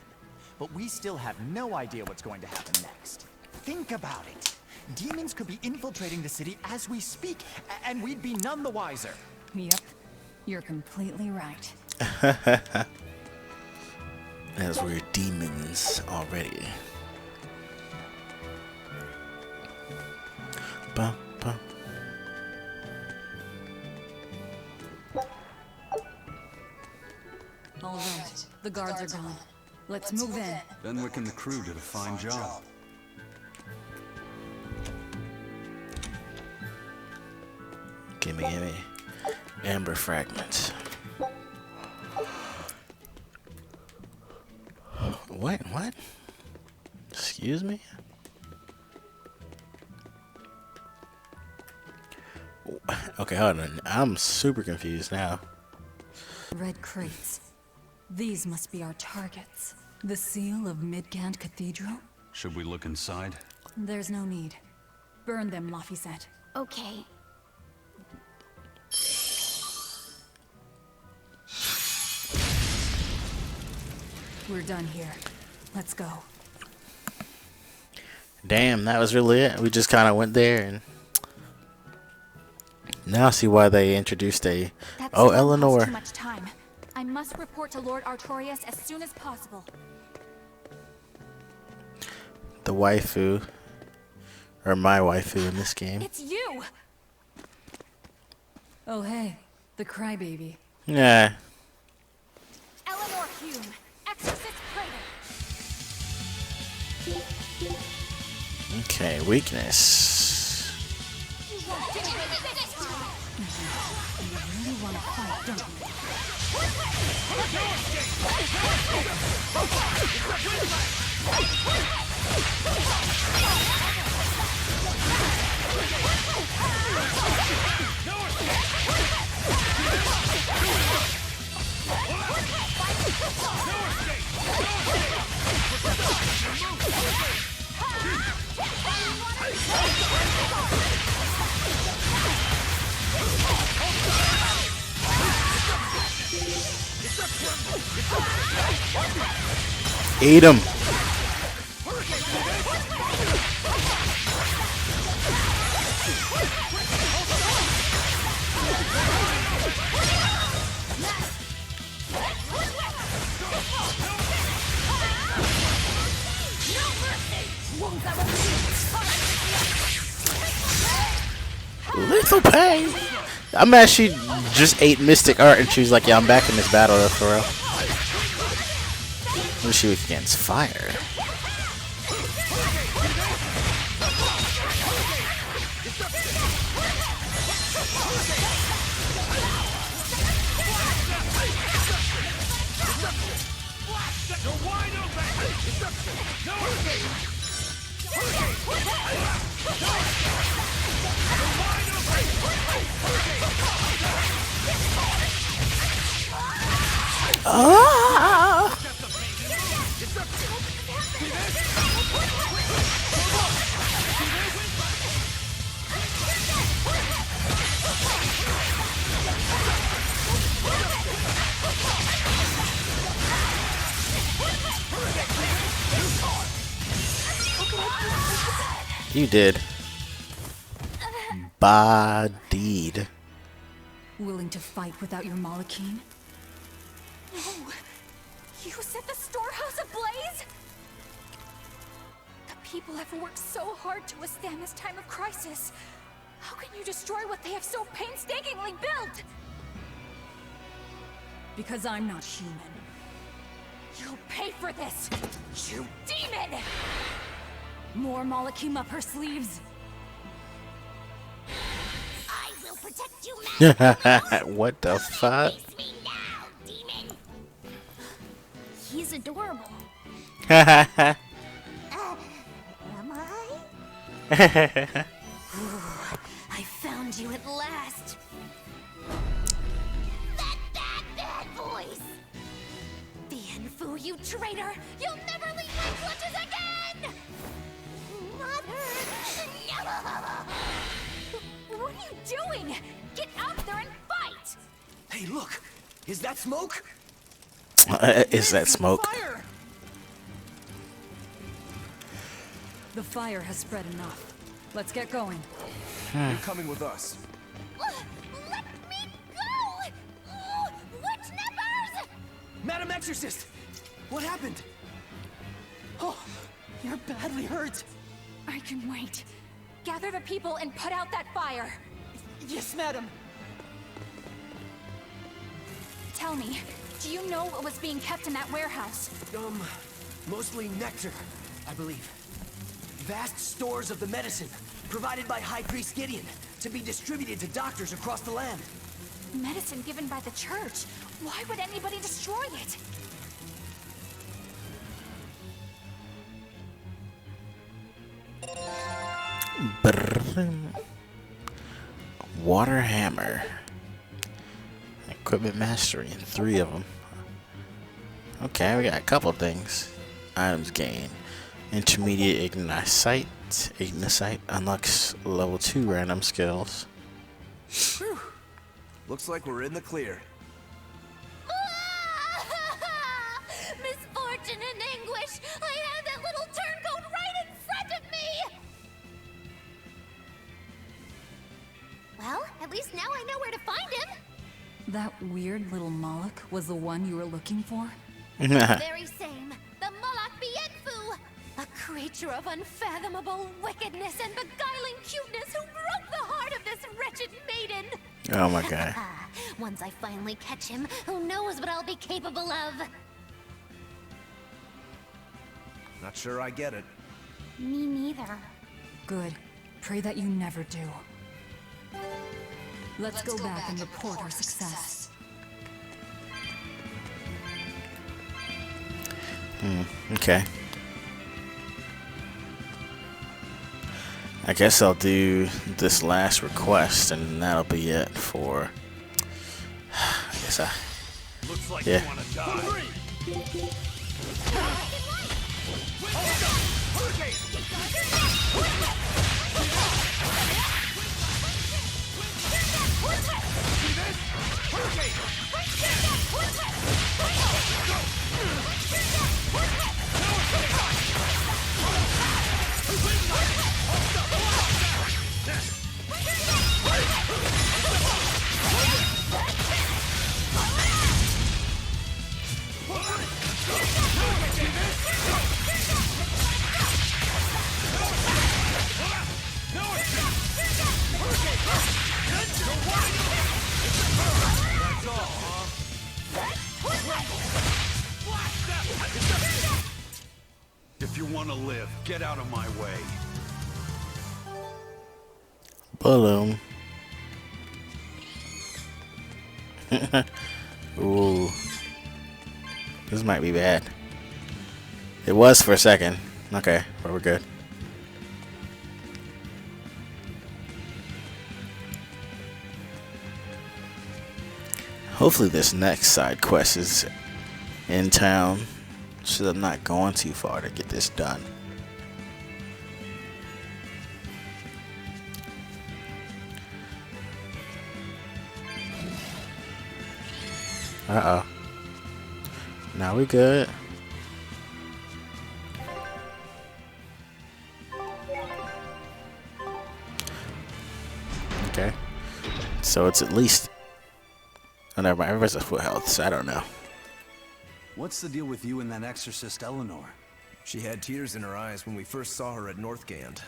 but we still have no idea what's going to happen next. Think about it. Demons could be infiltrating the city as we speak, and we'd be none the wiser. Yep, you're completely right. As we're demons already. Bum, bum. All right, the guards are gone. Let's move in. Benwick and the crew did a fine job. Gimme. Amber fragments. Wait, what? Excuse me? Okay, hold on. I'm super confused now. Red crates. These must be our targets. The seal of Midgand Cathedral? Should we look inside? There's no need. Burn them, Laffy said. Okay. We're done here. Let's go. Damn, that was really it. We just kind of went there, and now I see why they introduced a. Oh, Eleanor. Too much time. I must report to Lord Artorius as soon as possible. The waifu, or my waifu in this game. It's you. Oh hey, the crybaby. Yeah. Eleanor Hume, Exorcist Praetor. Okay, weakness. You won't get away with this time. You really want to fight, don't you? Eat him. Lethal pain. I'm mad she just ate Mystic Art and she was like, yeah, I'm back in this battle though, for real. What is she weak against? Fire. Ah! You did. Bodied. Willing to fight without your Malakine? No! You set the storehouse ablaze? The people have worked so hard to withstand this time of crisis. How can you destroy what they have so painstakingly built? Because I'm not human. You'll pay for this, you demon! More Malakine up her sleeves. I will protect you, man. What the fuck? Face me now, demon. He's adorable. Am I? I found you at last. Bad voice. Bienfu, you traitor! You'll never leave my clutches again! Mother! No! What are you doing? Get out there and fight! Hey, look! Is that smoke? Is that smoke? Fire! The fire has spread enough. Let's get going. You're coming with us. Let me go! Oh, witch nippers! Madam Exorcist! What happened? Oh, you're badly hurt. I can wait. Gather the people and put out that fire. Yes, madam. Tell me, do you know what was being kept in that warehouse? Mostly nectar, I believe. Vast stores of the medicine, provided by High Priest Gideon, to be distributed to doctors across the land. Medicine given by the church. Why would anybody destroy it? Water hammer. Equipment mastery, 3 of them. Okay, we got a couple things. Items gained. Intermediate Ignisite. Ignisite unlocks level 2 random skills. Whew. Looks like we're in the clear. Misfortune and anguish! I had that little turncoat right in front of me! Well, at least now I know where to find him. That weird little Moloch was the one you were looking for? Very same. The Moloch Bienfu! A creature of unfathomable wickedness and beguiling cuteness who broke the heart of this wretched maiden! Oh my god. Once I finally catch him, who knows what I'll be capable of? Not sure I get it. Me neither. Good. Pray that you never do. Let's go back and report our success. Okay. I guess I'll do this last request and that'll be it for... I guess I... Looks like yeah. you wanna die. If you want to live, get out of my way. Balloon. Ooh. This might be bad. It was for a second. Okay, but we're good. Hopefully this next side quest is in town, so I'm not going too far to get this done. Uh-oh. Now we good. Okay. So it's at least... Oh, never mind. Everybody's at full health, so I don't know. What's the deal with you and that exorcist Eleanor? She had tears in her eyes when we first saw her at Northgand.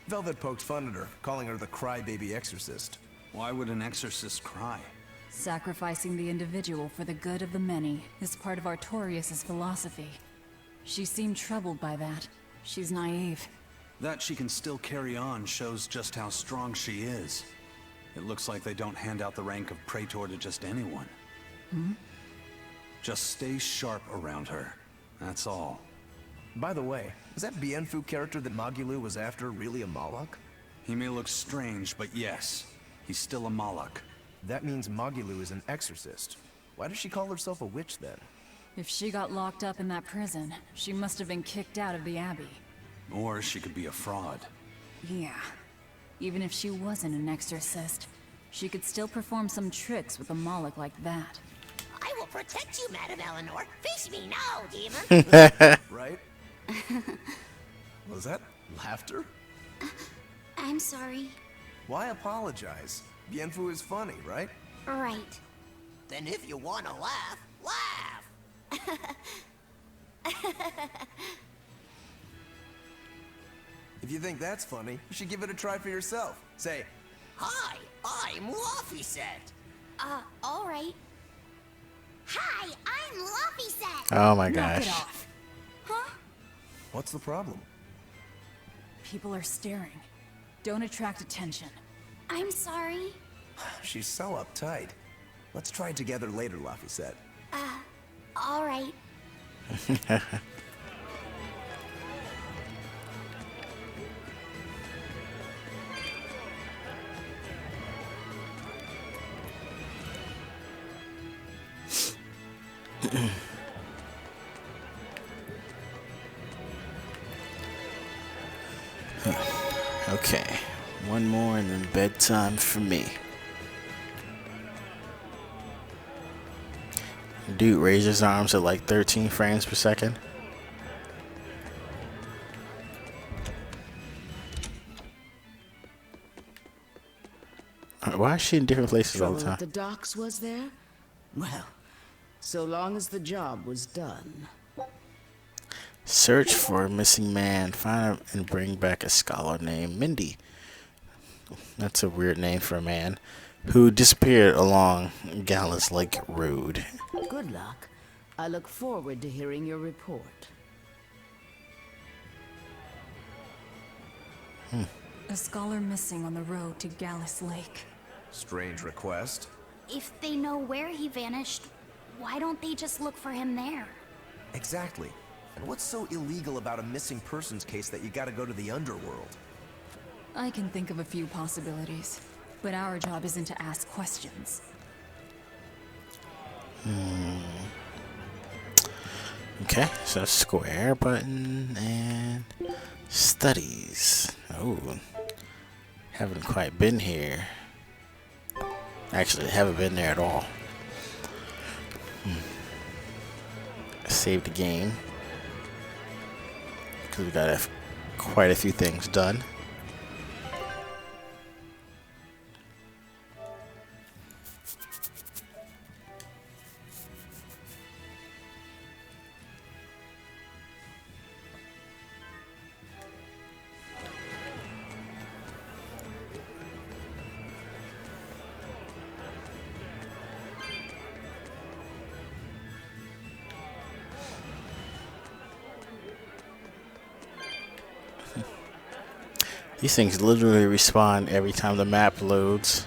Velvet poked fun at her, calling her the crybaby exorcist. Why would an exorcist cry? Sacrificing the individual for the good of the many is part of Artorius' philosophy. She seemed troubled by that. She's naive. That she can still carry on shows just how strong she is. It looks like they don't hand out the rank of Praetor to just anyone. Hmm? Just stay sharp around her. That's all. By the way, is that Bienfu character that Magulu was after really a Moloch? He may look strange, but yes, he's still a Moloch. That means Magulu is an exorcist. Why does she call herself a witch then? If she got locked up in that prison, she must have been kicked out of the Abbey. Or she could be a fraud. Yeah. Even if she wasn't an exorcist, she could still perform some tricks with a Moloch like that. I will protect you, Madam Eleanor. Face me now, demon. Right? Was that laughter? I'm sorry. Why apologize? Bienfu is funny, right? Right. Then if you want to laugh, laugh. If you think that's funny, you should give it a try for yourself. Say, Hi, I'm Laffyset. All right. Hi, I'm Laffyset. Oh my Knock gosh. it off. Huh? what's the problem? People are staring. Don't attract attention. I'm sorry. She's so uptight. Let's try it together later, Laffyset. All right. Okay, one more and then bedtime for me. Dude raises his arms at like 13 frames per second. Why is she in different places all the Trouble at time? the docks, was there? Well, so long as the job was done. Search for a missing man. Find him and bring back a scholar named Mindy. That's a weird name for a man who disappeared along Gallus Lake Road. Good luck. I look forward to hearing your report. A scholar missing on the road to Gallus Lake. Strange request. If they know where he vanished, why don't they just look for him there? Exactly. And what's so illegal about a missing persons case that you gotta go to the underworld? I can think of a few possibilities, but our job isn't to ask questions. Okay, so square button and studies. Oh, haven't quite been here. Actually, haven't been there at all. Save the game because we got quite a few things done. These things literally respawn every time the map loads.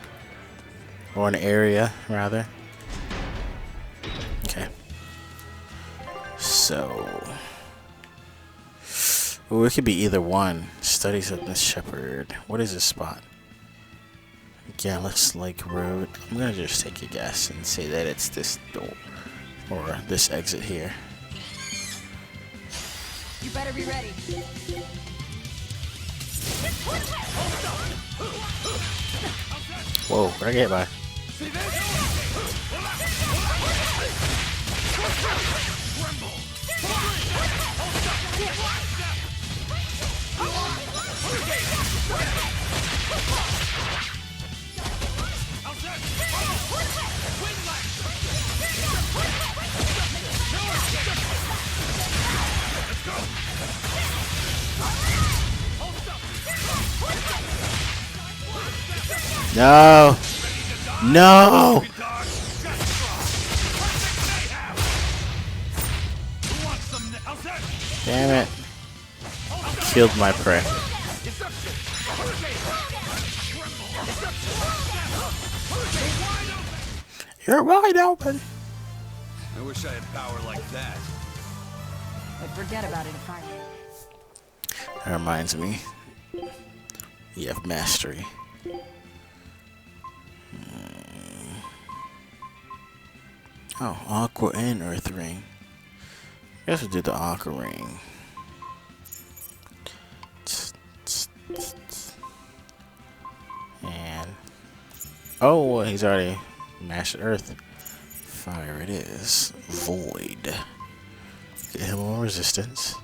Or an area, rather. Okay. So... Ooh, it could be either one. Studies of the Shepherd. What is this spot? Gallus Lake Road. I'm gonna just take a guess and say that it's this door. Or this exit here. You better be ready. Whoa, where'd I get hit by? No. No. Damn it. Killed my prey. You're wide open. I wish I had power like that. But forget about it if I... That reminds me. You have mastery. Oh, Aqua and Earth Ring. I guess we'll do the Aqua Ring. And oh, well, he's already mastered Earth. Fire it is. Void. Get him more resistance.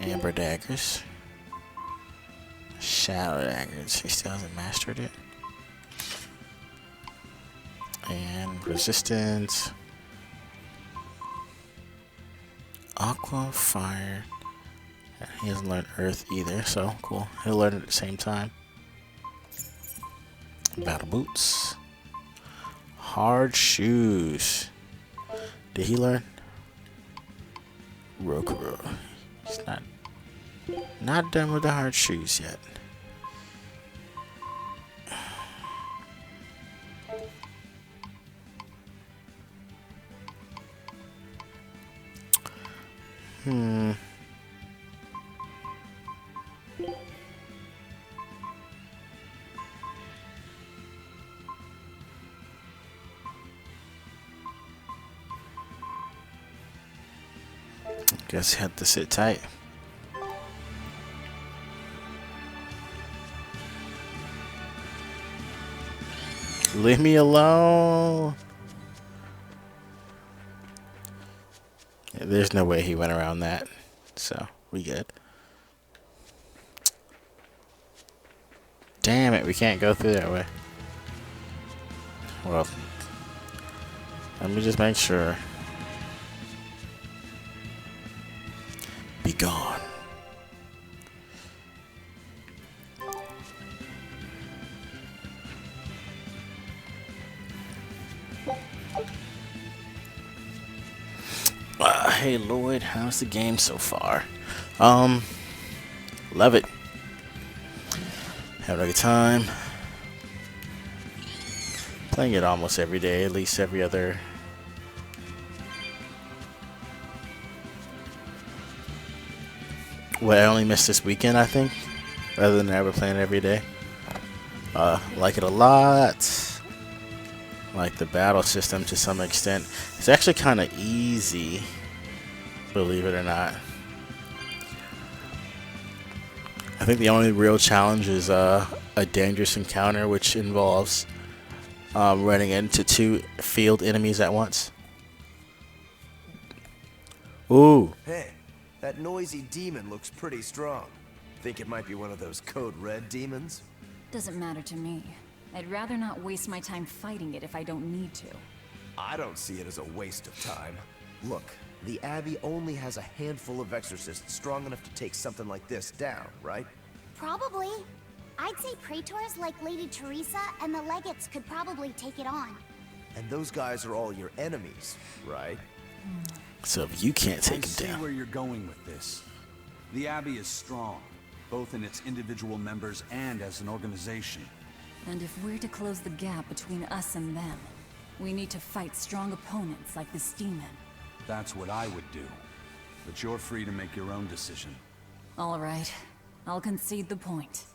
Amber daggers. Shadow daggers. He still hasn't mastered it. And resistance. Aqua, fire. He hasn't learned Earth either, so cool. He'll learn it at the same time. Battle boots. Hard shoes. Did he learn? Rokuro. He's not done with the hard shoes yet. Guess you had to sit tight. Leave me alone. Yeah, there's no way he went around that. So, we good. Damn it, we can't go through that way. Well, let me just make sure. Be gone. Hey Lloyd, how's the game so far? Love it. Having a good time. Playing it almost every day, at least every other. Well, I only missed this weekend, I think, rather than ever playing it every day. Like it a lot. Like the battle system to some extent. It's actually kind of easy, believe it or not. I think the only real challenge is a dangerous encounter, which involves running into 2 field enemies at once. Ooh. Hey, that noisy demon looks pretty strong. Think it might be one of those Code Red demons? Doesn't matter to me. I'd rather not waste my time fighting it if I don't need to. I don't see it as a waste of time. Look, the Abbey only has a handful of exorcists strong enough to take something like this down, right? Probably. I'd say praetors like Lady Teresa and the legates could probably take it on. And those guys are all your enemies, right? So if you can't take I it see down. where you're going with this. The Abbey is strong, both in its individual members and as an organization. And if we're to close the gap between us and them, we need to fight strong opponents like this demon. That's what I would do. But you're free to make your own decision. All right. I'll concede the point.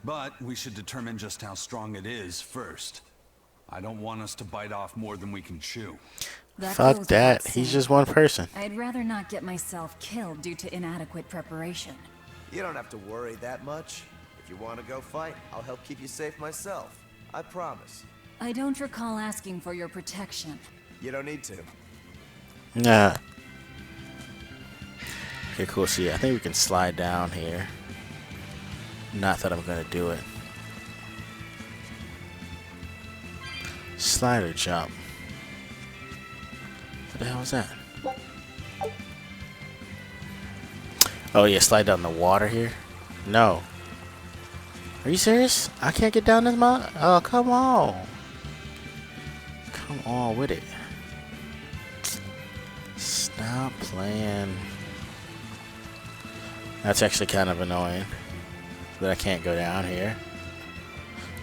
But we should determine just how strong it is first. I don't want us to bite off more than we can chew. Fuck that. He's just one person. I'd rather not get myself killed due to inadequate preparation. You don't have to worry that much. If you want to go fight, I'll help keep you safe myself. I promise. I don't recall asking for your protection. You don't need to. Nah. Okay, cool. So yeah, I think we can slide down here. Not that I'm gonna do it. Slide or jump. What the hell is that? Oh yeah, slide down the water here? No. Are you serious? I can't get down this mountain? Oh, come on. Come on with it. Stop playing. That's actually kind of annoying that I can't go down here.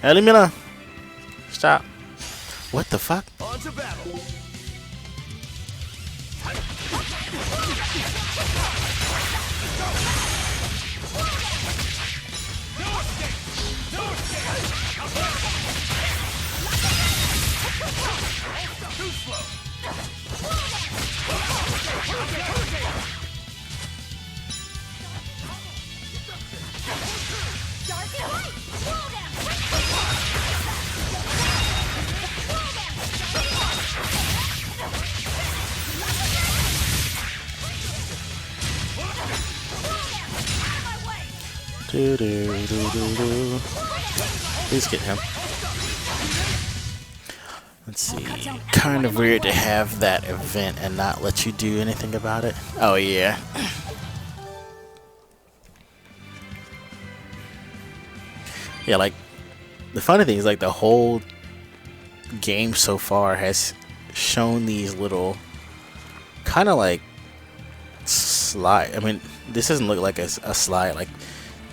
Hey, leave me alone. Stop. What the fuck? On to battle. Too slow. Do do do do do. Please get him. Let's see. Kind of weird to have that event and not let you do anything about it. Oh yeah. Yeah, like the funny thing is like the whole game so far has shown these little kind of like slide. I mean, this doesn't look like a slide. Like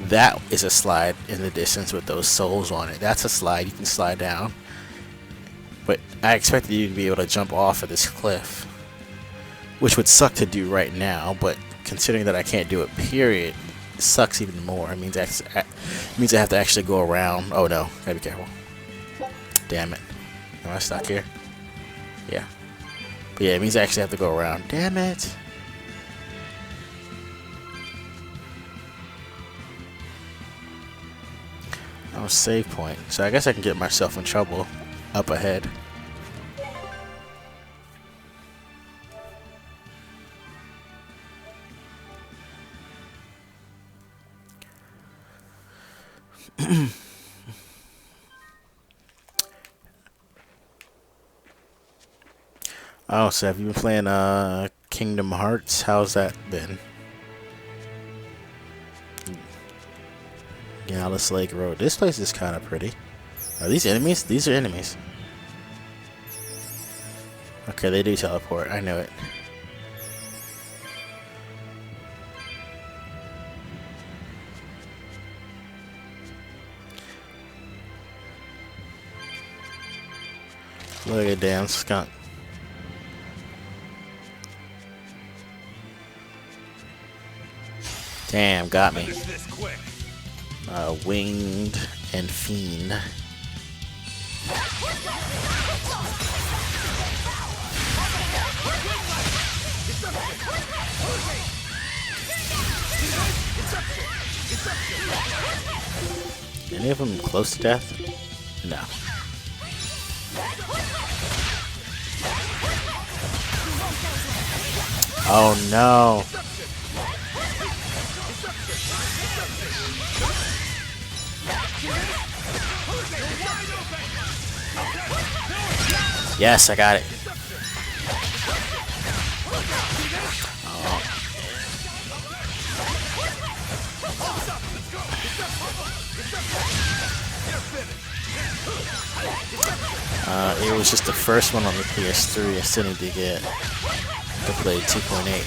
that is a slide in the distance with those souls on it. That's a slide you can slide down. But I expected you to be able to jump off of this cliff, which would suck to do right now. But considering that I can't do it, period, it sucks even more. It means I have to actually go around. Oh no, gotta be careful. Damn it. Am I stuck here? Yeah. But yeah, it means I actually have to go around. Damn it. Oh, save point. So I guess I can get myself in trouble up ahead. Oh, so have you been playing Kingdom Hearts? How's that been? Gallus Lake Road. This place is kind of pretty. Are these enemies? These are enemies. Okay, they do teleport. I know it. Look at damn skunk. Damn, got me. Winged and Fiend. Any of them close to death? No. Oh no. Yes, I got it. It was just the first one on the PS3. I still need to get to play 2.8.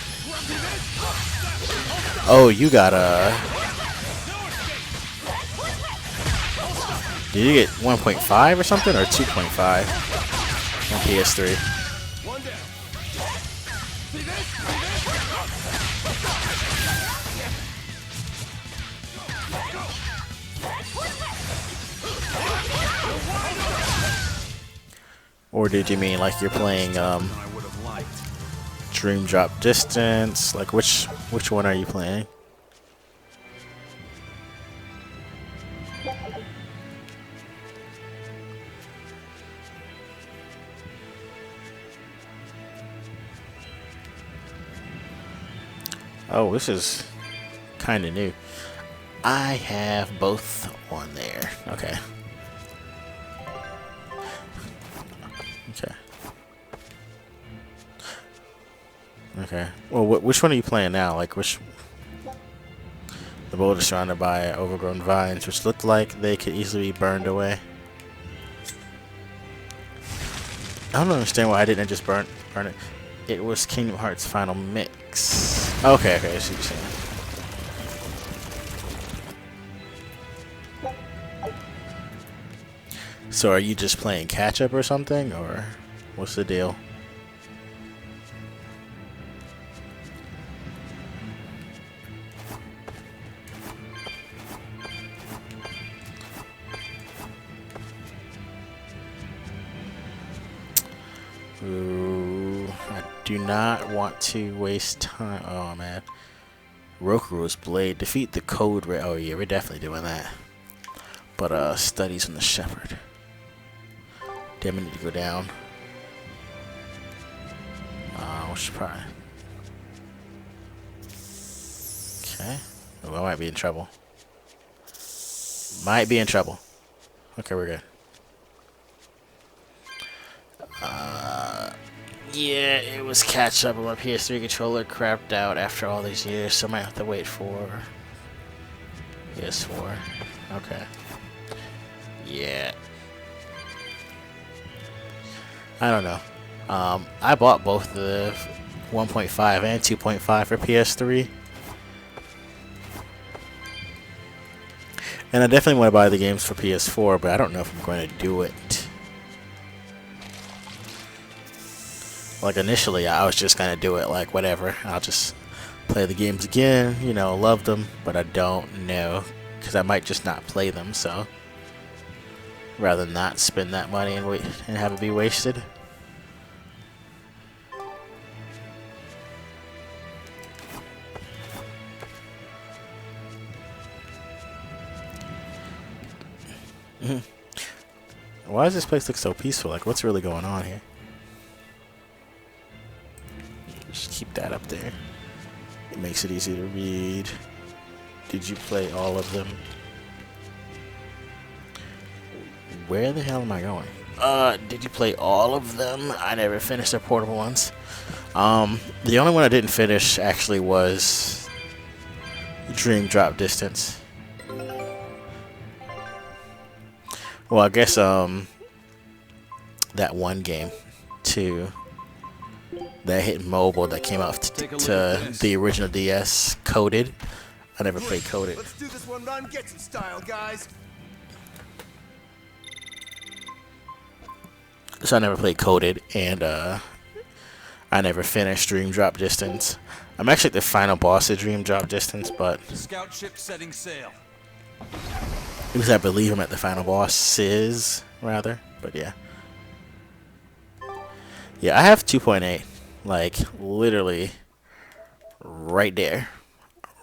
Oh, you got a... Did you get 1.5 or something, or 2.5 on PS3? Or did you mean like you're playing Dream Drop Distance? Like which one are you playing? Oh, this is kind of new. I have both on there. Okay. Okay. Okay. Well, which one are you playing now? Like, which... The boulder is surrounded by overgrown vines, which look like they could easily be burned away. I don't understand why I didn't just burn it. It was Kingdom Hearts Final Mix. Okay, I see what you're saying. So are you just playing catch up or something, or what's the deal? Ooh, I do not want to waste time. Oh man. Rokuro's Blade. Defeat the Code Red. Oh yeah, we're definitely doing that. But studies on the Shepherd. Damn, I need to go down. We should probably. Okay. Oh, I might be in trouble. Might be in trouble. Okay, we're good. Yeah, it was catch up on my PS3 controller crapped out after all these years, so I might have to wait for PS4. Okay. Yeah. I don't know. I bought both the 1.5 and 2.5 for PS3. And I definitely want to buy the games for PS4, but I don't know if I'm going to do it. Like initially, I was just going to do it like whatever. I'll just play the games again, you know, love them, but I don't know because I might just not play them, so rather than not spend that money and wait and have it be wasted. Why does this place look so peaceful? Like, what's really going on here? Just keep that up there. It makes it easy to read. Did you play all of them? Where the hell am I going? Did you play all of them? I never finished the portable ones. The only one I didn't finish actually was Dream Drop Distance. Well, I guess that one game too that hit mobile that came out to the original DS, Coded. I never played Coded. Let's do this one Ron Getty style, guys. So I never played Coded, and I never finished Dream Drop Distance. I'm actually at the final boss of Dream Drop Distance, but Scout ship setting sail. because I believe I'm at the final bosses, rather. But yeah. Yeah, I have 2.8. Like, literally right there.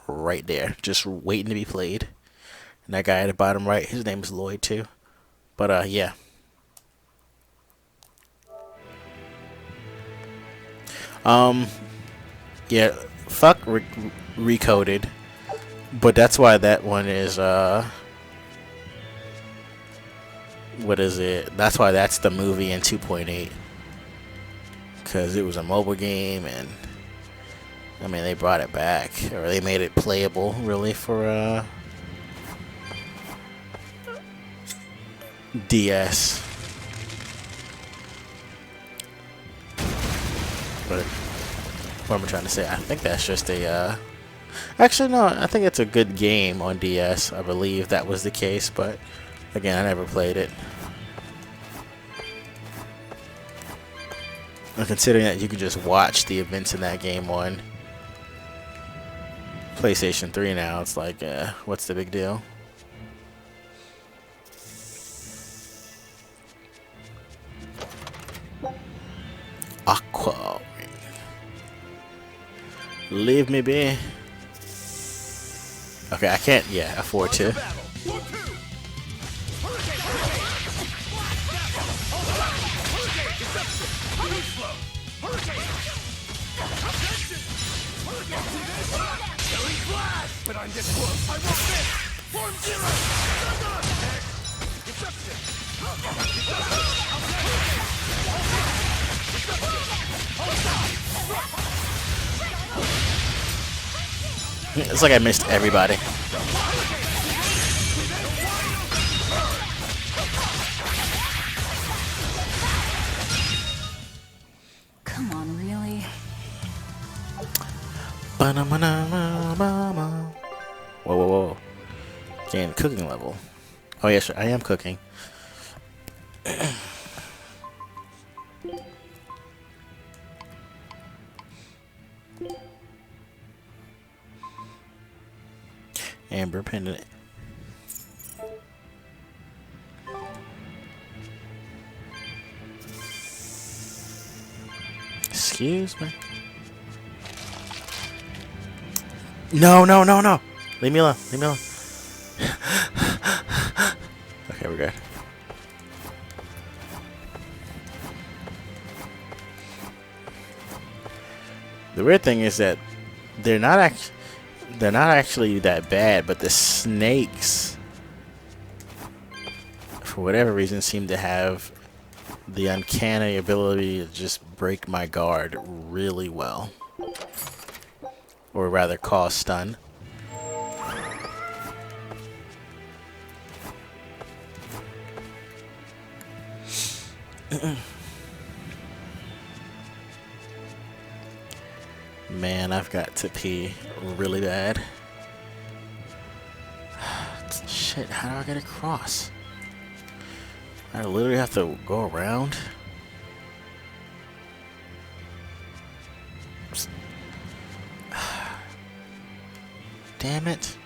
Right there. Just waiting to be played. And that guy at the bottom right, his name is Lloyd, too. But, yeah. Yeah, fuck Recoded. But that's why that one is, what is it? That's why that's the movie in 2.8. Because it was a mobile game, and I mean, they brought it back, or they made it playable, really, for DS. But what am I trying to say? I think that's just a actually no, I think it's a good game on DS. I believe that was the case, but again, I never played it. And considering that you can just watch the events in that game on PlayStation 3 now, it's like, what's the big deal? Aqua. Leave me be. Okay, I can't, afford to. But I'm this close. I won't miss. Form zero. It's like I missed everybody. Come on, really? Whoa, whoa, whoa. Gain cooking level. Oh, yes, I am cooking. Amber pendant. Excuse me. No, no, no, no. Leave me alone. Leave me alone. Okay, we're good. The weird thing is that they're not actually that bad, but the snakes, for whatever reason, seem to have the uncanny ability to just break my guard really well. Or rather, cause stun. Man, I've got to pee really bad. Shit, how do I get across? I literally have to go around. Damn it.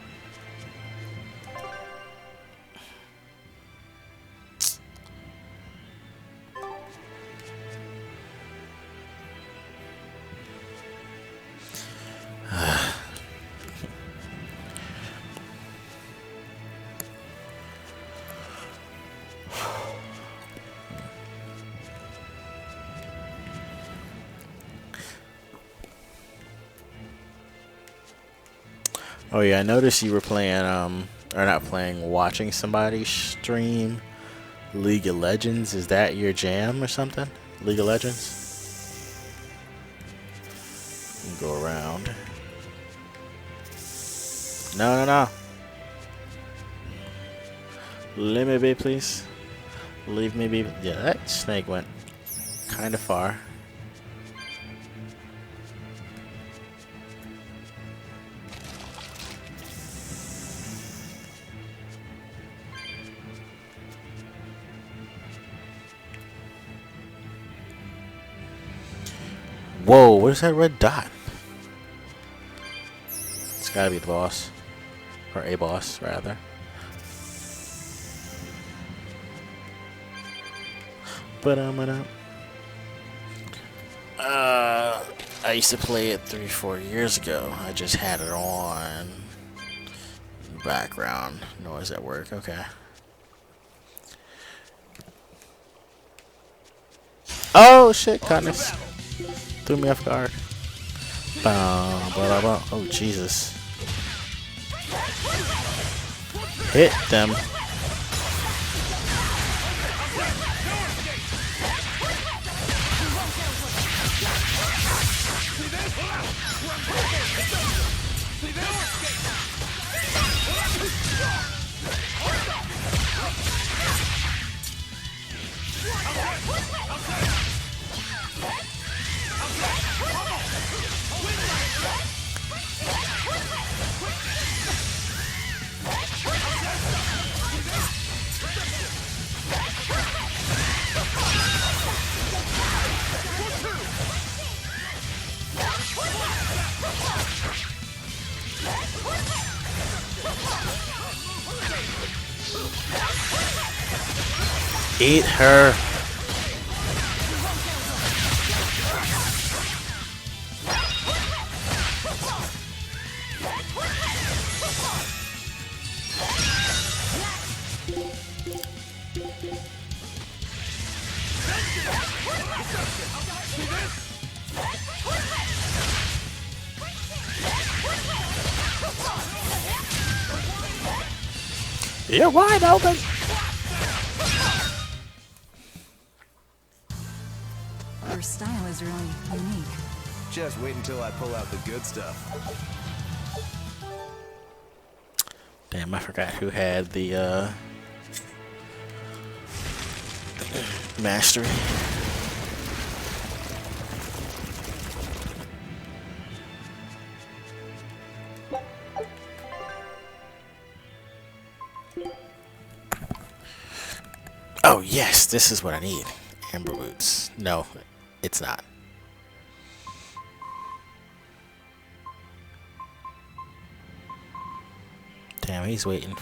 Oh yeah, I noticed you were playing, or not playing, watching somebody stream League of Legends. Is that your jam or something? League of Legends? Go around. No, no, no. Let me be, please. Leave me be. Yeah, that snake went kind of far. Whoa, what is that red dot? It's gotta be the boss. Or a boss, rather. I used to play it 3-4 years ago. I just had it on background noise at work. Okay. Oh shit, kindness. Threw me off guard. Oh Jesus. Hit them. Eat her. You're wide open. Your style is really unique. Just wait until I pull out the good stuff. Damn, I forgot who had the mastery. Oh yes, this is what I need. Amber boots. No, it's not. Damn, he's waiting.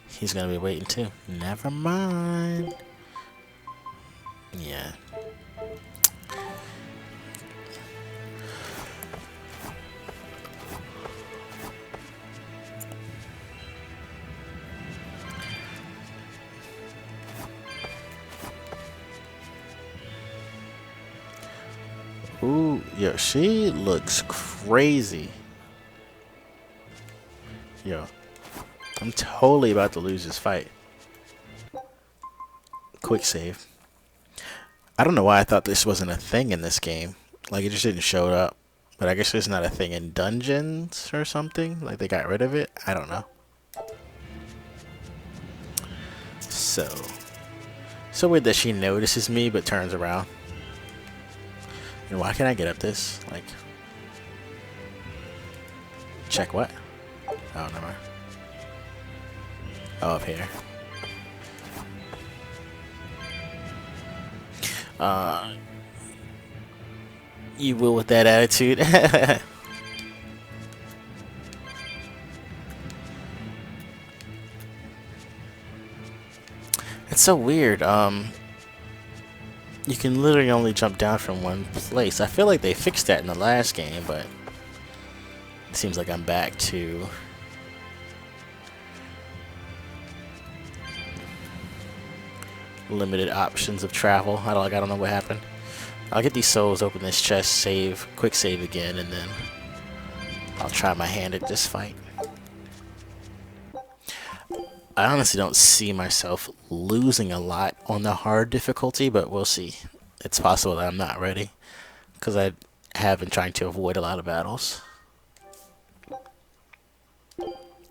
He's gonna be waiting too. Never mind. Yeah. Ooh, yo, she looks crazy. Yo, I'm totally about to lose this fight. Quick save. I don't know why I thought this wasn't a thing in this game. Like, it just didn't show up. But I guess it's not a thing in dungeons or something. Like, they got rid of it. I don't know. So weird that she notices me but turns around. And why can't I get up this? Like, check what? Oh, never mind. Oh, up here. You will with that attitude. It's so weird. You can literally only jump down from one place. I feel like they fixed that in the last game, but it seems like I'm back to limited options of travel. I don't know what happened. I'll get these souls, open this chest, save, quick save again, and then I'll try my hand at this fight. I honestly don't see myself losing a lot on the hard difficulty, but we'll see. It's possible that I'm not ready, because I have been trying to avoid a lot of battles.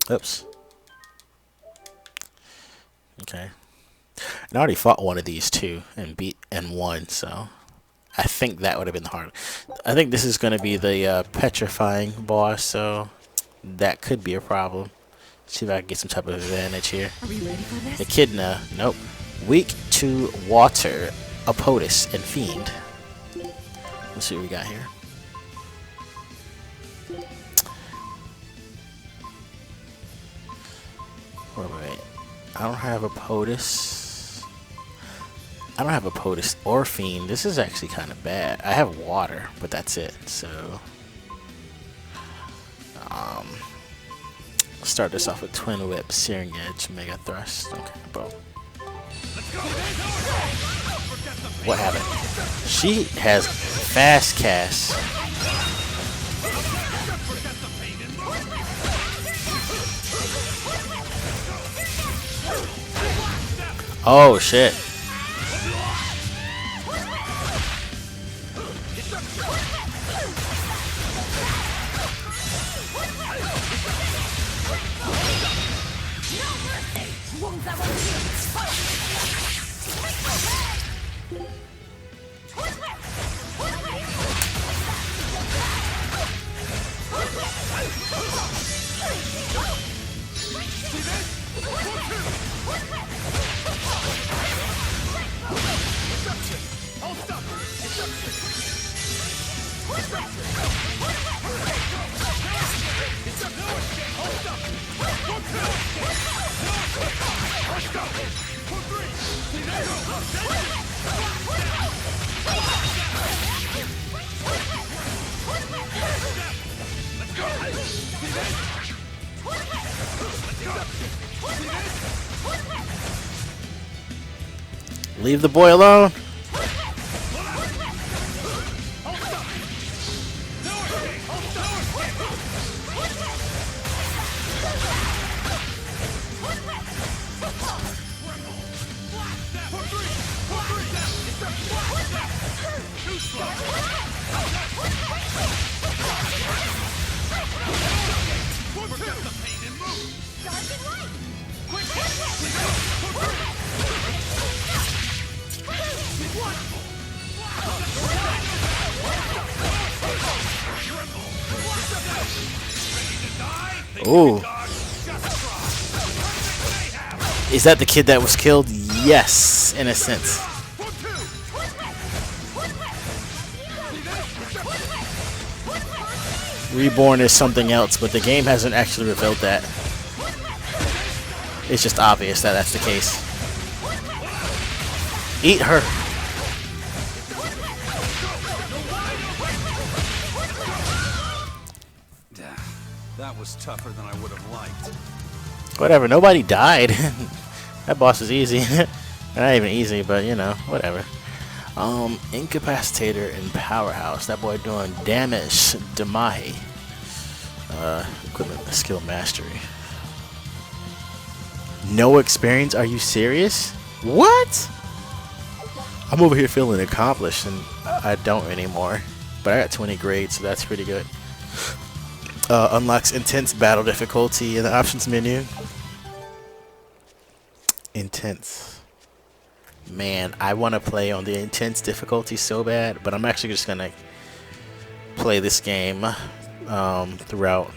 Oops. Okay. And I already fought one of these two and won, so I think that would have been the hard. I think this is going to be the petrifying boss, so that could be a problem. See if I can get some type of advantage here. Are we ready for this? Echidna, nope. Weak to water, Artorius, and Fiend. Let's see what we got here. Wait. I don't have a POTUS. I don't have a POTUS or Fiend. This is actually kind of bad. I have water, but that's it. So, start this off with Twin Whip, Searing Edge, Mega Thrust. Okay, boom. What happened? She has fast cast. Oh shit. Leave the boy alone. Ooh. Is that the kid that was killed? Yes, in a sense. Reborn is something else, but the game hasn't actually revealed that. It's just obvious that that's the case. Eat her. That was tougher than I would have liked. Whatever, nobody died. That boss is easy. Not even easy, but you know, whatever. Incapacitator and Powerhouse. That boy doing damage. Damahi. Equipment skill mastery. No experience? Are you serious? What? I'm over here feeling accomplished, and I don't anymore. But I got 20 grades, so that's pretty good. Unlocks intense battle difficulty in the options menu. Intense. Man, I want to play on the intense difficulty so bad, but I'm actually just gonna play this game throughout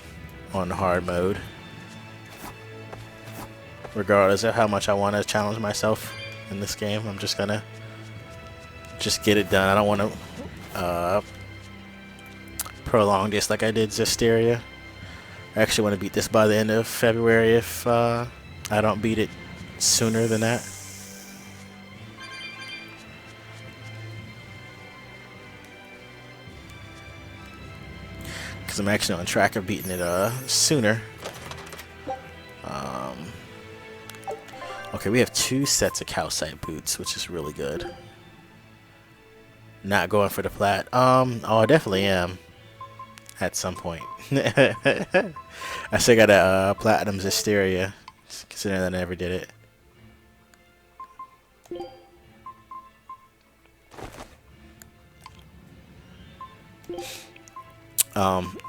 on hard mode, regardless of how much I want to challenge myself in this game. I'm just gonna get it done. I don't want to prolong this like I did Zestiria. I actually want to beat this by the end of February if I don't beat it sooner than that. Because I'm actually on track of beating it sooner. Okay, we have 2 sets of calcite boots, which is really good. Not going for the plat. Oh, I definitely am. At some point. I still got a platinum Zestiria, considering that I never did it.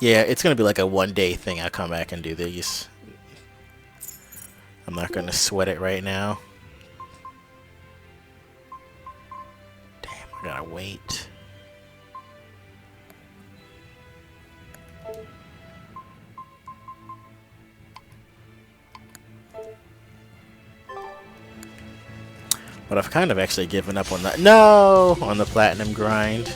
Yeah, it's gonna be like a one-day thing. I come back and do these. I'm not gonna sweat it right now. Damn, I gotta wait. But I've kind of actually given up on that. No! On the platinum grind.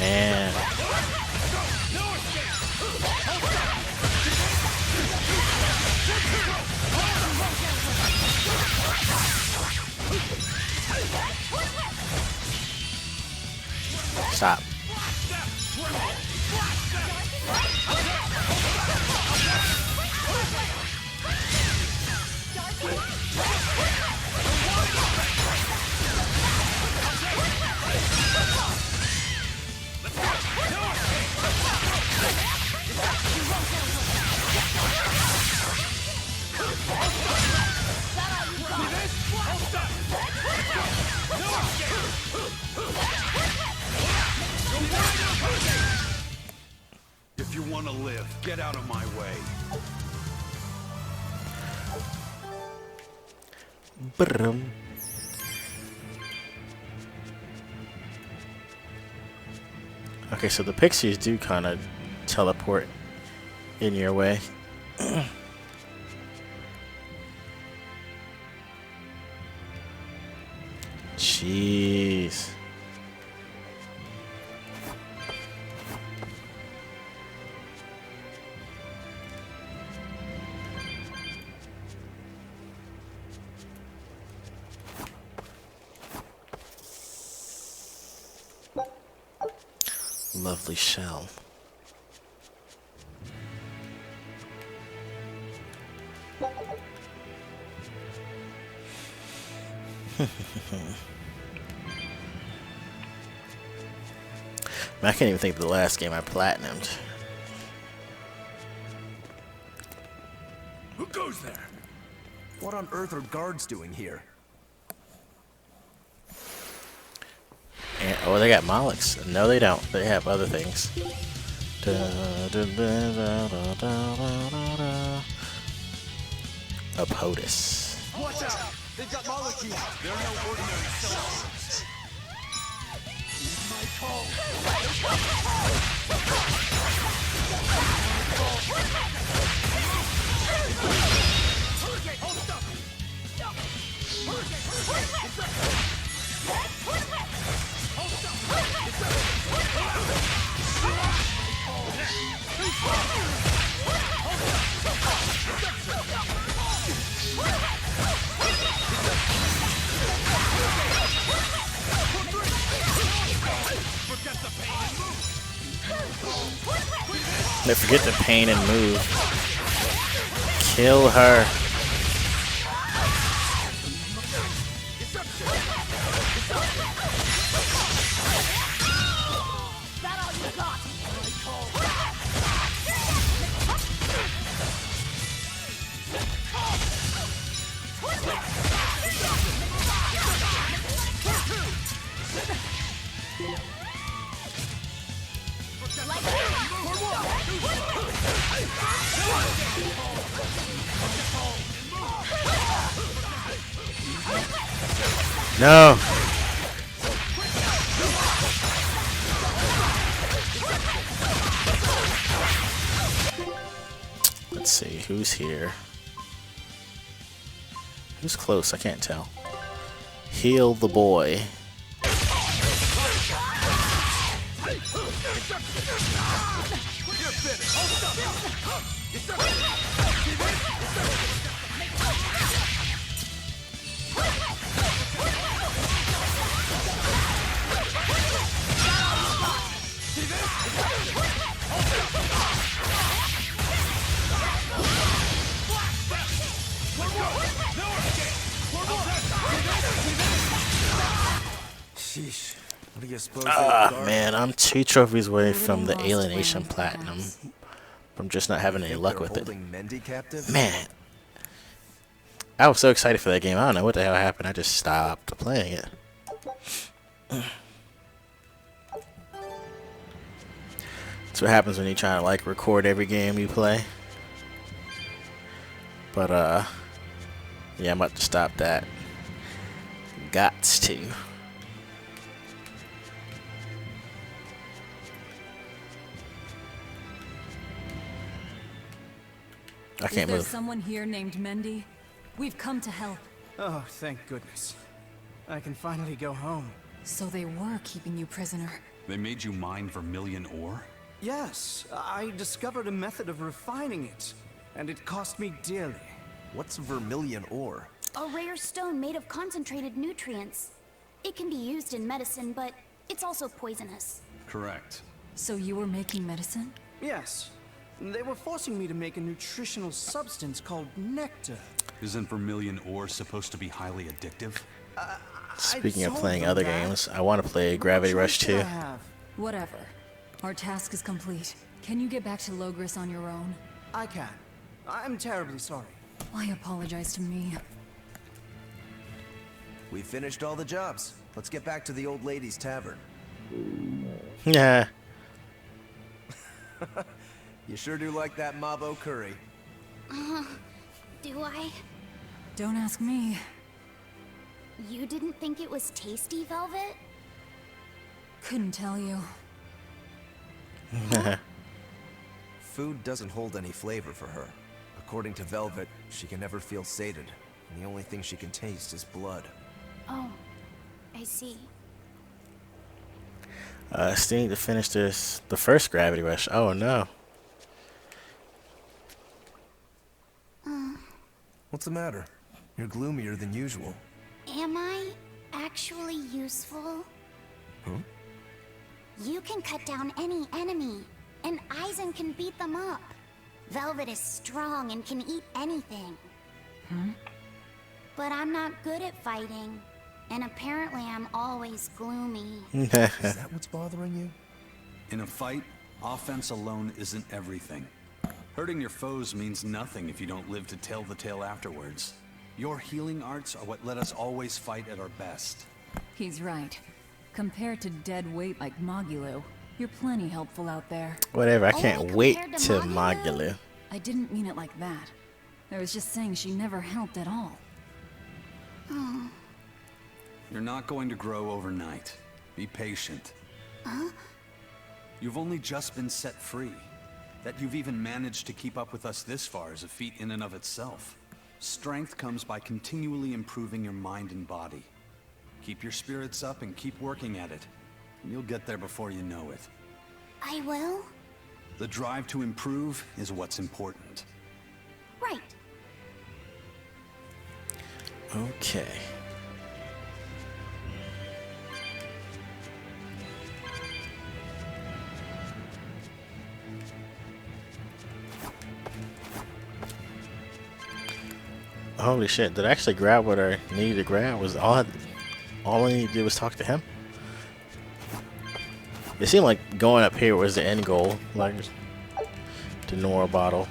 Man. Stop. If you want to live, get out of my way. Brum. Okay, so the pixies do kind of teleport in your way. Jeez. Lovely shell. I can't even think of the last game I platinumed. Who goes there? What on earth are guards doing here? And, oh, they got Molochs. No, they don't. They have other things. A POTUS. Watch out! They've got molecules. They're no ordinary soldiers. My call. Hurricane, hold up! Hurricane, They forget the pain and move. Kill her. No. Let's see who's here. Who's close? I can't tell. Heal the boy. Sheesh. What do you suppose? Man, I'm 2 trophies away from the Alienation Platinum. From just not having any luck with it. Man. I was so excited for that game. I don't know what the hell happened. I just stopped playing it. That's what happens when you try to like record every game you play. But yeah, I'm about to stop that. Gots to. I can't Is there move. someone here named Mendy? We've come to help. Oh, thank goodness. I can finally go home. So they were keeping you prisoner. They made you mine vermilion ore? Yes, I discovered a method of refining it, and it cost me dearly. What's vermilion ore? A rare stone made of concentrated nutrients. It can be used in medicine, but it's also poisonous. Correct. So you were making medicine? Yes. They were forcing me to make a nutritional substance called nectar. Isn't vermilion ore supposed to be highly addictive? Speaking of playing other games, I want to play Gravity Rush 2. Whatever. Our task is complete. Can you get back to Logris on your own? I can. I'm terribly sorry. Why apologize to me? We finished all the jobs. Let's get back to the old lady's tavern. Yeah. You sure do like that Mabo curry. Do I? Don't ask me. You didn't think it was tasty, Velvet? Couldn't tell you. Food doesn't hold any flavor for her. According to Velvet, she can never feel sated, and the only thing she can taste is blood. Oh, I see. Still need to finish the first Gravity Rush. Oh no. What's the matter? You're gloomier than usual. Am I actually useful? Huh? You can cut down any enemy, and Eisen can beat them up. Velvet is strong and can eat anything. But I'm not good at fighting, and apparently I'm always gloomy. Is that what's bothering you? In a fight, offense alone isn't everything. Hurting your foes means nothing if you don't live to tell the tale afterwards. Your healing arts are what let us always fight at our best. He's right. Compared to dead weight like Mogulu, you're plenty helpful out there. Whatever, I can't wait to Mogulu. I didn't mean it like that. I was just saying she never helped at all. You're not going to grow overnight. Be patient. Huh? You've only just been set free. That you've even managed to keep up with us this far is a feat in and of itself. Strength comes by continually improving your mind and body. Keep your spirits up and keep working at it. And you'll get there before you know it. I will? The drive to improve is what's important. Right. Okay. Holy shit, did I actually grab what I needed to grab? Was all I needed to do was talk to him? It seemed like going up here was the end goal, like the Nora bottle.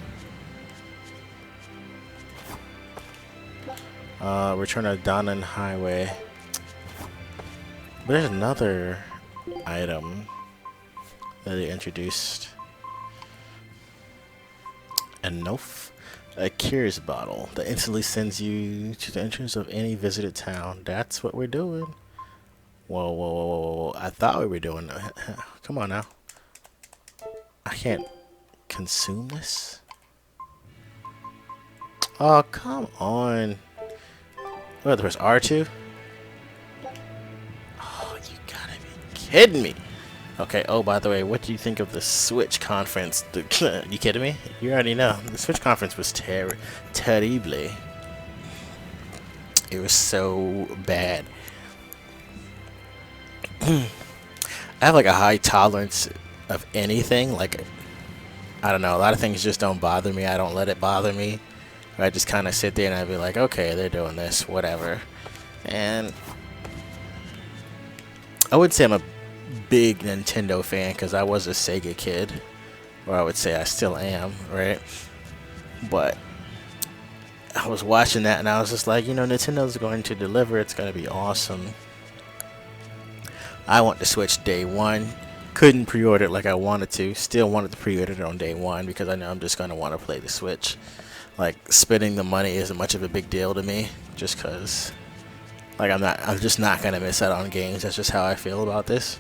Return to Danan Highway. But there's another item that they introduced. A cures bottle that instantly sends you to the entrance of any visited town. That's what we're doing. Whoa, whoa, whoa, whoa, whoa. I thought we were doing that. Come on now. I can't consume this? Oh, come on. What, there's R2? Oh, you gotta be kidding me. Okay, oh, by the way, what do you think of the Switch conference? You kidding me? You already know. The Switch conference was terrible. It was so bad. I have like a high tolerance of anything. Like, I don't know, a lot of things just don't bother me. I don't let it bother me. I just kind of sit there and I'd be like, okay, they're doing this, whatever. And I would say I'm a big Nintendo fan because I was a Sega kid, or I would say I still am, right? But I was watching that and I was just like, you know, Nintendo's going to deliver. It's going to be awesome. I want the Switch day one. Couldn't pre-order it like I wanted to. Still wanted to pre-order it on day one because I know I'm just going to want to play the Switch. Like, spending the money isn't much of a big deal to me, just because, like, I'm just not going to miss out on games. That's just how I feel about this.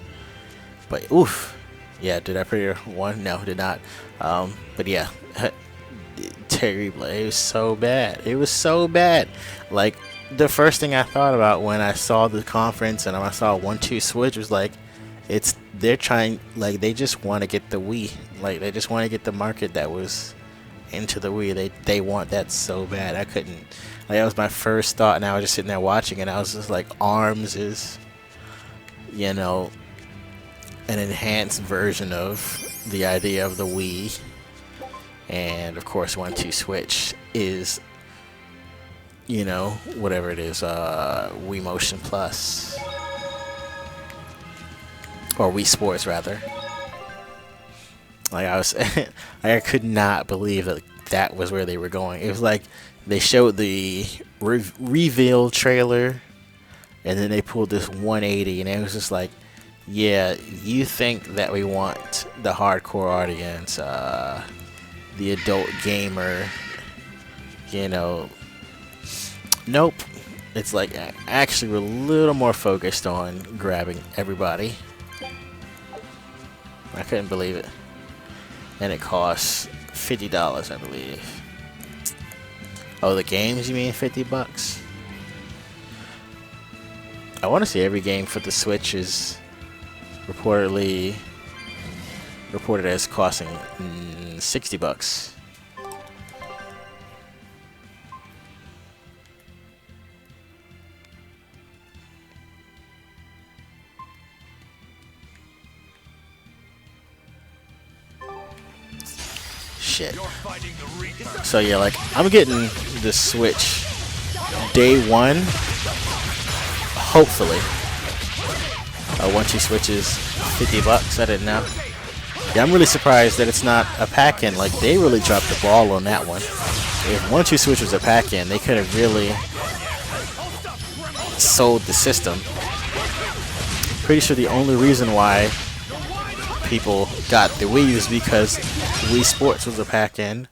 But, oof. Yeah, did I pre-order one? No, did not. But yeah, terrible. It was so bad. It was so bad. Like, the first thing I thought about when I saw the conference and I saw 1-2 Switch was like, they're trying, like, they just want to get the Wii. Like, they just want to get the market that was into the Wii. They want that so bad. I couldn't, like, that was my first thought, and I was just sitting there watching, and I was just like, ARMS is, you know, an enhanced version of the idea of the Wii. And of course 1-2 Switch is, you know, whatever it is, Wii Motion Plus, or Wii Sports rather. Like, I could not believe that was where they were going. It was like they showed the reveal trailer, and then they pulled this 180, and it was just like, yeah, you think that we want the hardcore audience, the adult gamer, you know. Nope. It's like, actually, we're a little more focused on grabbing everybody. I couldn't believe it. And it costs $50, I believe. Oh, the games, you mean $50? I want to see every game for the Switch is reported as costing $60. Shit. So yeah, like, I'm getting the Switch day one, hopefully. 1-2 Switch is $50. I didn't know. Yeah, I'm really surprised that it's not a pack-in. Like, they really dropped the ball on that one. If 1-2 Switch was a pack-in, they could have really sold the system. Pretty sure the only reason why people got the Wii is because Wii Sports was a pack-in,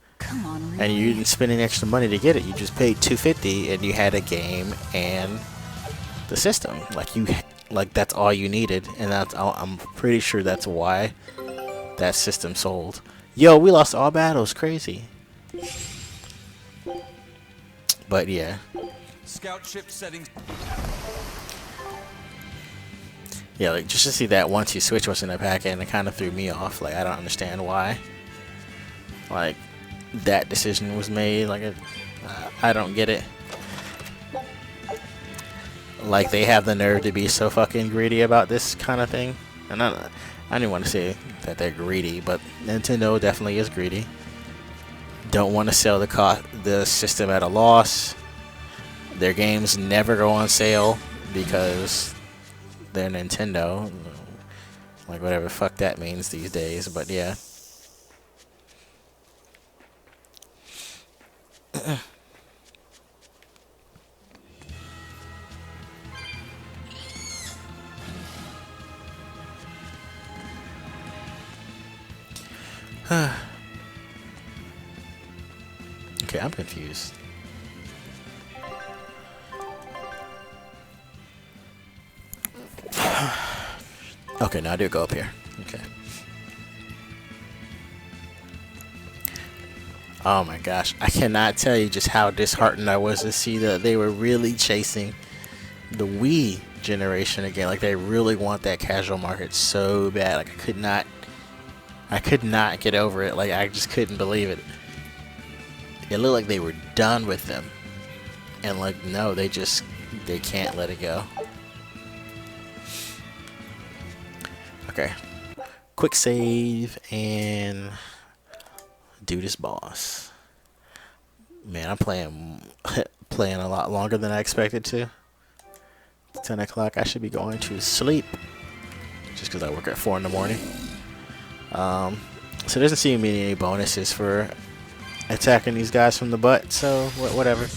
and you didn't spend any extra money to get it. You just paid $250 and you had a game and the system. Like that's all you needed, and I'm pretty sure that's why that system sold. Yo, we lost all battles, crazy. But yeah. Scout ship settings. Yeah, like just to see that once you switch what's in the packet, it kind of threw me off. Like I don't understand why. Like that decision was made. Like I don't get it. Like they have the nerve to be so fucking greedy about this kind of thing. And I didn't want to say that they're greedy, but Nintendo definitely is greedy. Don't want to sell the system at a loss. Their games never go on sale because they're Nintendo. Like whatever the fuck that means these days, but yeah. Okay, I'm confused. Okay, now I do go up here. Okay. Oh my gosh, I cannot tell you just how disheartened I was to see that they were really chasing the Wii generation again. Like they really want that casual market so bad. Like I could not get over it. Like I just couldn't believe it. It looked like they were done with them. And like no, they can't let it go. Okay. Quick save and do this boss. Man, I'm playing a lot longer than I expected to. It's 10 o'clock. I should be going to sleep. Just because I work at 4 in the morning. So there doesn't seem to be any bonuses for attacking these guys from the butt. So whatever.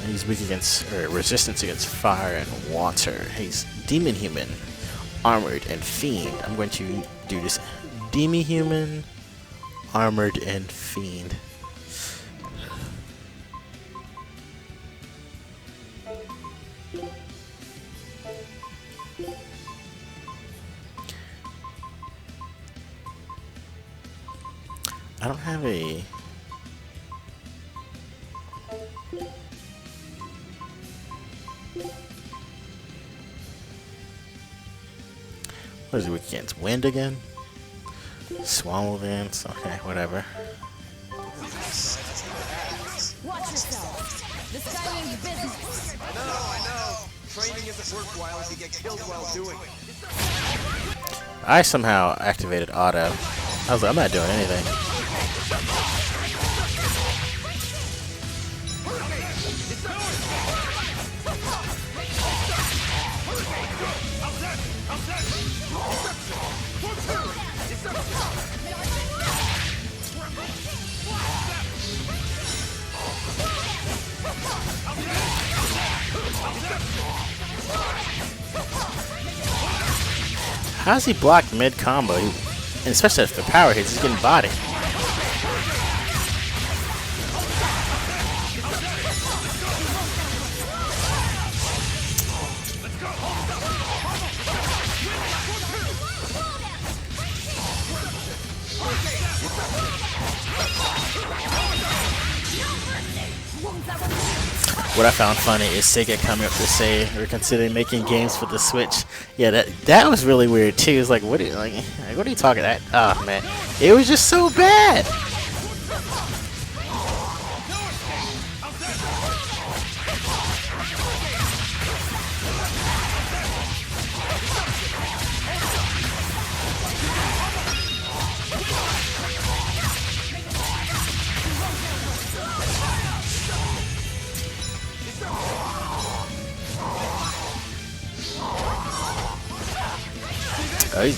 He's weak against, or resistance against fire and water. He's demon human, armored and fiend. I'm going to do this. Demon human, armored and fiend. I don't have a... What is it weak against? Wind again? Swallow dance? Okay, whatever. Watch yourself. This guy means business. I know. Training isn't worthwhile if you get killed while doing it. I somehow activated auto. I was like, I'm not doing anything. How's he blocked mid combo? And especially if the power hits, he's getting bodied. What I found funny is Sega coming up to say we're considering making games for the Switch. Yeah, that was really weird too. It's like, what are you talking about? Oh man, it was just so bad. Hey.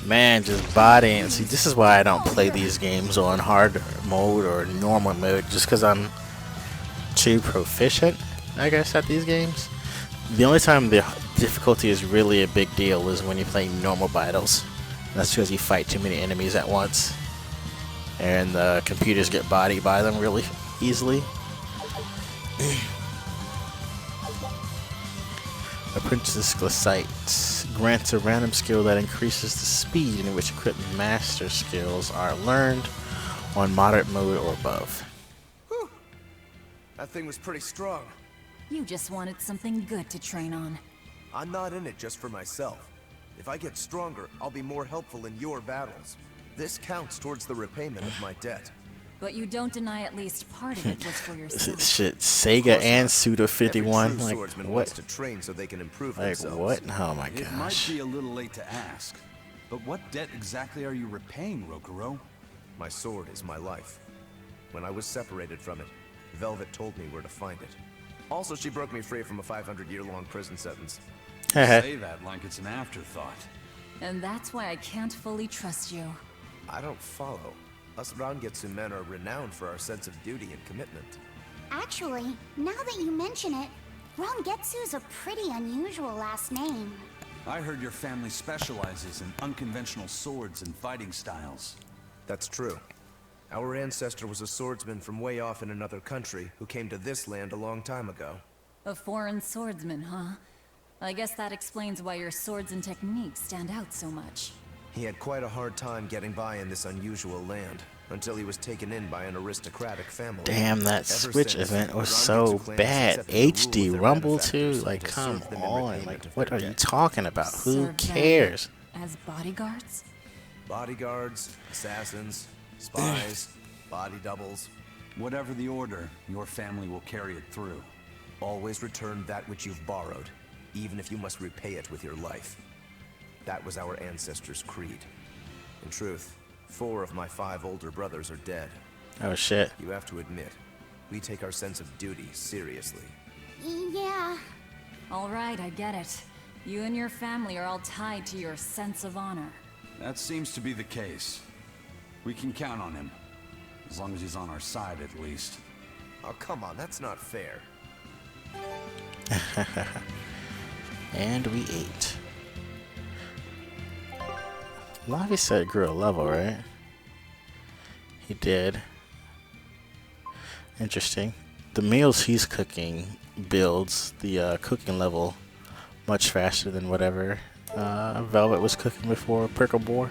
Man, just bodying. See, this is why I don't play these games on hard mode or normal mode, just because I'm too proficient, I guess, at these games. The only time the difficulty is really a big deal is when you play normal battles. That's because you fight too many enemies at once, and the computers get bodied by them really easily. Apprentice's Glacites grants a random skill that increases the speed in which equipped master skills are learned on moderate mode or above. Whew. That thing was pretty strong. You just wanted something good to train on. I'm not in it just for myself. If I get stronger, I'll be more helpful in your battles. This counts towards the repayment of my debt. But you don't deny at least part of it was for yourself. Shit, Sega and Suda 51. Like, swordsman what? Wants to train so they can improve Like, themselves. what? Oh my It might gosh. be a little late to ask, but what debt exactly are you repaying, Rokuro? My sword is my life. When I was separated from it, Velvet told me where to find it. Also, she broke me free from a 500-year-long prison sentence. Say that like it's an afterthought. And that's why I can't fully trust you. I don't follow. Us Rangetsu men are renowned for our sense of duty and commitment. Actually, now that you mention it, Rangetsu's a pretty unusual last name. I heard your family specializes in unconventional swords and fighting styles. That's true. Our ancestor was a swordsman from way off in another country who came to this land a long time ago. A foreign swordsman, huh? I guess that explains why your swords and techniques stand out so much. He had quite a hard time getting by in this unusual land, until he was taken in by an aristocratic family. Damn, that Ever Switch since, event was Rangetsu so claims bad. accepted the rule HD of their Rumble too? benefactors Like, to come serve them in on. repayment Like, of what their are you debt. talking about? Who Serve them cares? As bodyguards? Bodyguards, assassins, spies, body doubles. Whatever the order, your family will carry it through. Always return that which you've borrowed, even if you must repay it with your life. That was our ancestors' creed. In truth, 4 of my 5 older brothers are dead. Oh shit. You have to admit, we take our sense of duty seriously. Yeah. All right, I get it. You and your family are all tied to your sense of honor. That seems to be the case. We can count on him. As long as he's on our side, at least. Oh, come on, that's not fair. And we ate. Lavi said it grew a level, right? He did. Interesting. The meals he's cooking builds the cooking level much faster than whatever Velvet was cooking before Perkabor.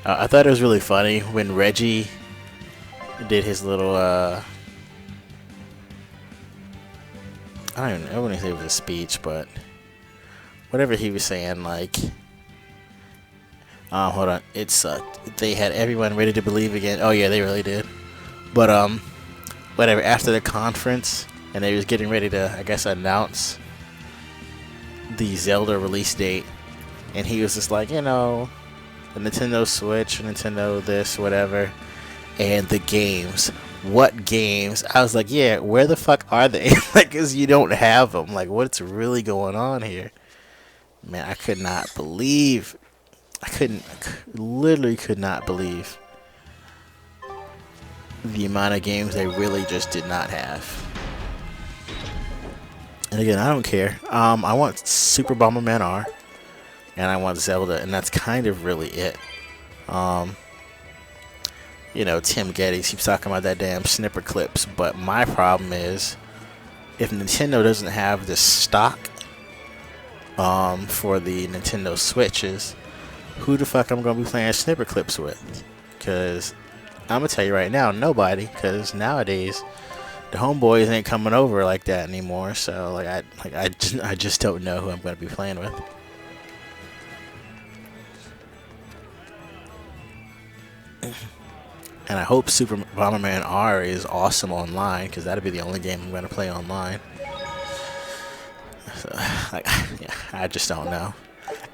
I thought it was really funny when Reggie did his little I wouldn't say it was a speech, but whatever he was saying, like, hold on, it sucked. They had everyone ready to believe again. Oh yeah, they really did. But whatever. After the conference, and they was getting ready to, I guess, announce the Zelda release date, and he was just like, you know, the Nintendo Switch, Nintendo this, whatever, and the games. What games? I was like, yeah, where the fuck are they? Like, 'cause you don't have them. Like, what's really going on here? Man, I could not believe. Literally could not believe the amount of games they really just did not have. And again, I don't care. I want Super Bomberman R, and I want Zelda, and that's kind of really it. You know, Tim Geddes keeps talking about that damn snipper clips, but my problem is, if Nintendo doesn't have the stock for the Nintendo Switches, who the fuck I'm gonna be playing snipper clips with? Because I'm gonna tell you right now, nobody. Because nowadays, the homeboys ain't coming over like that anymore. So I just don't know who I'm gonna be playing with. And I hope Super Bomberman R is awesome online, because that'll be the only game I'm gonna play online. So, yeah, I just don't know.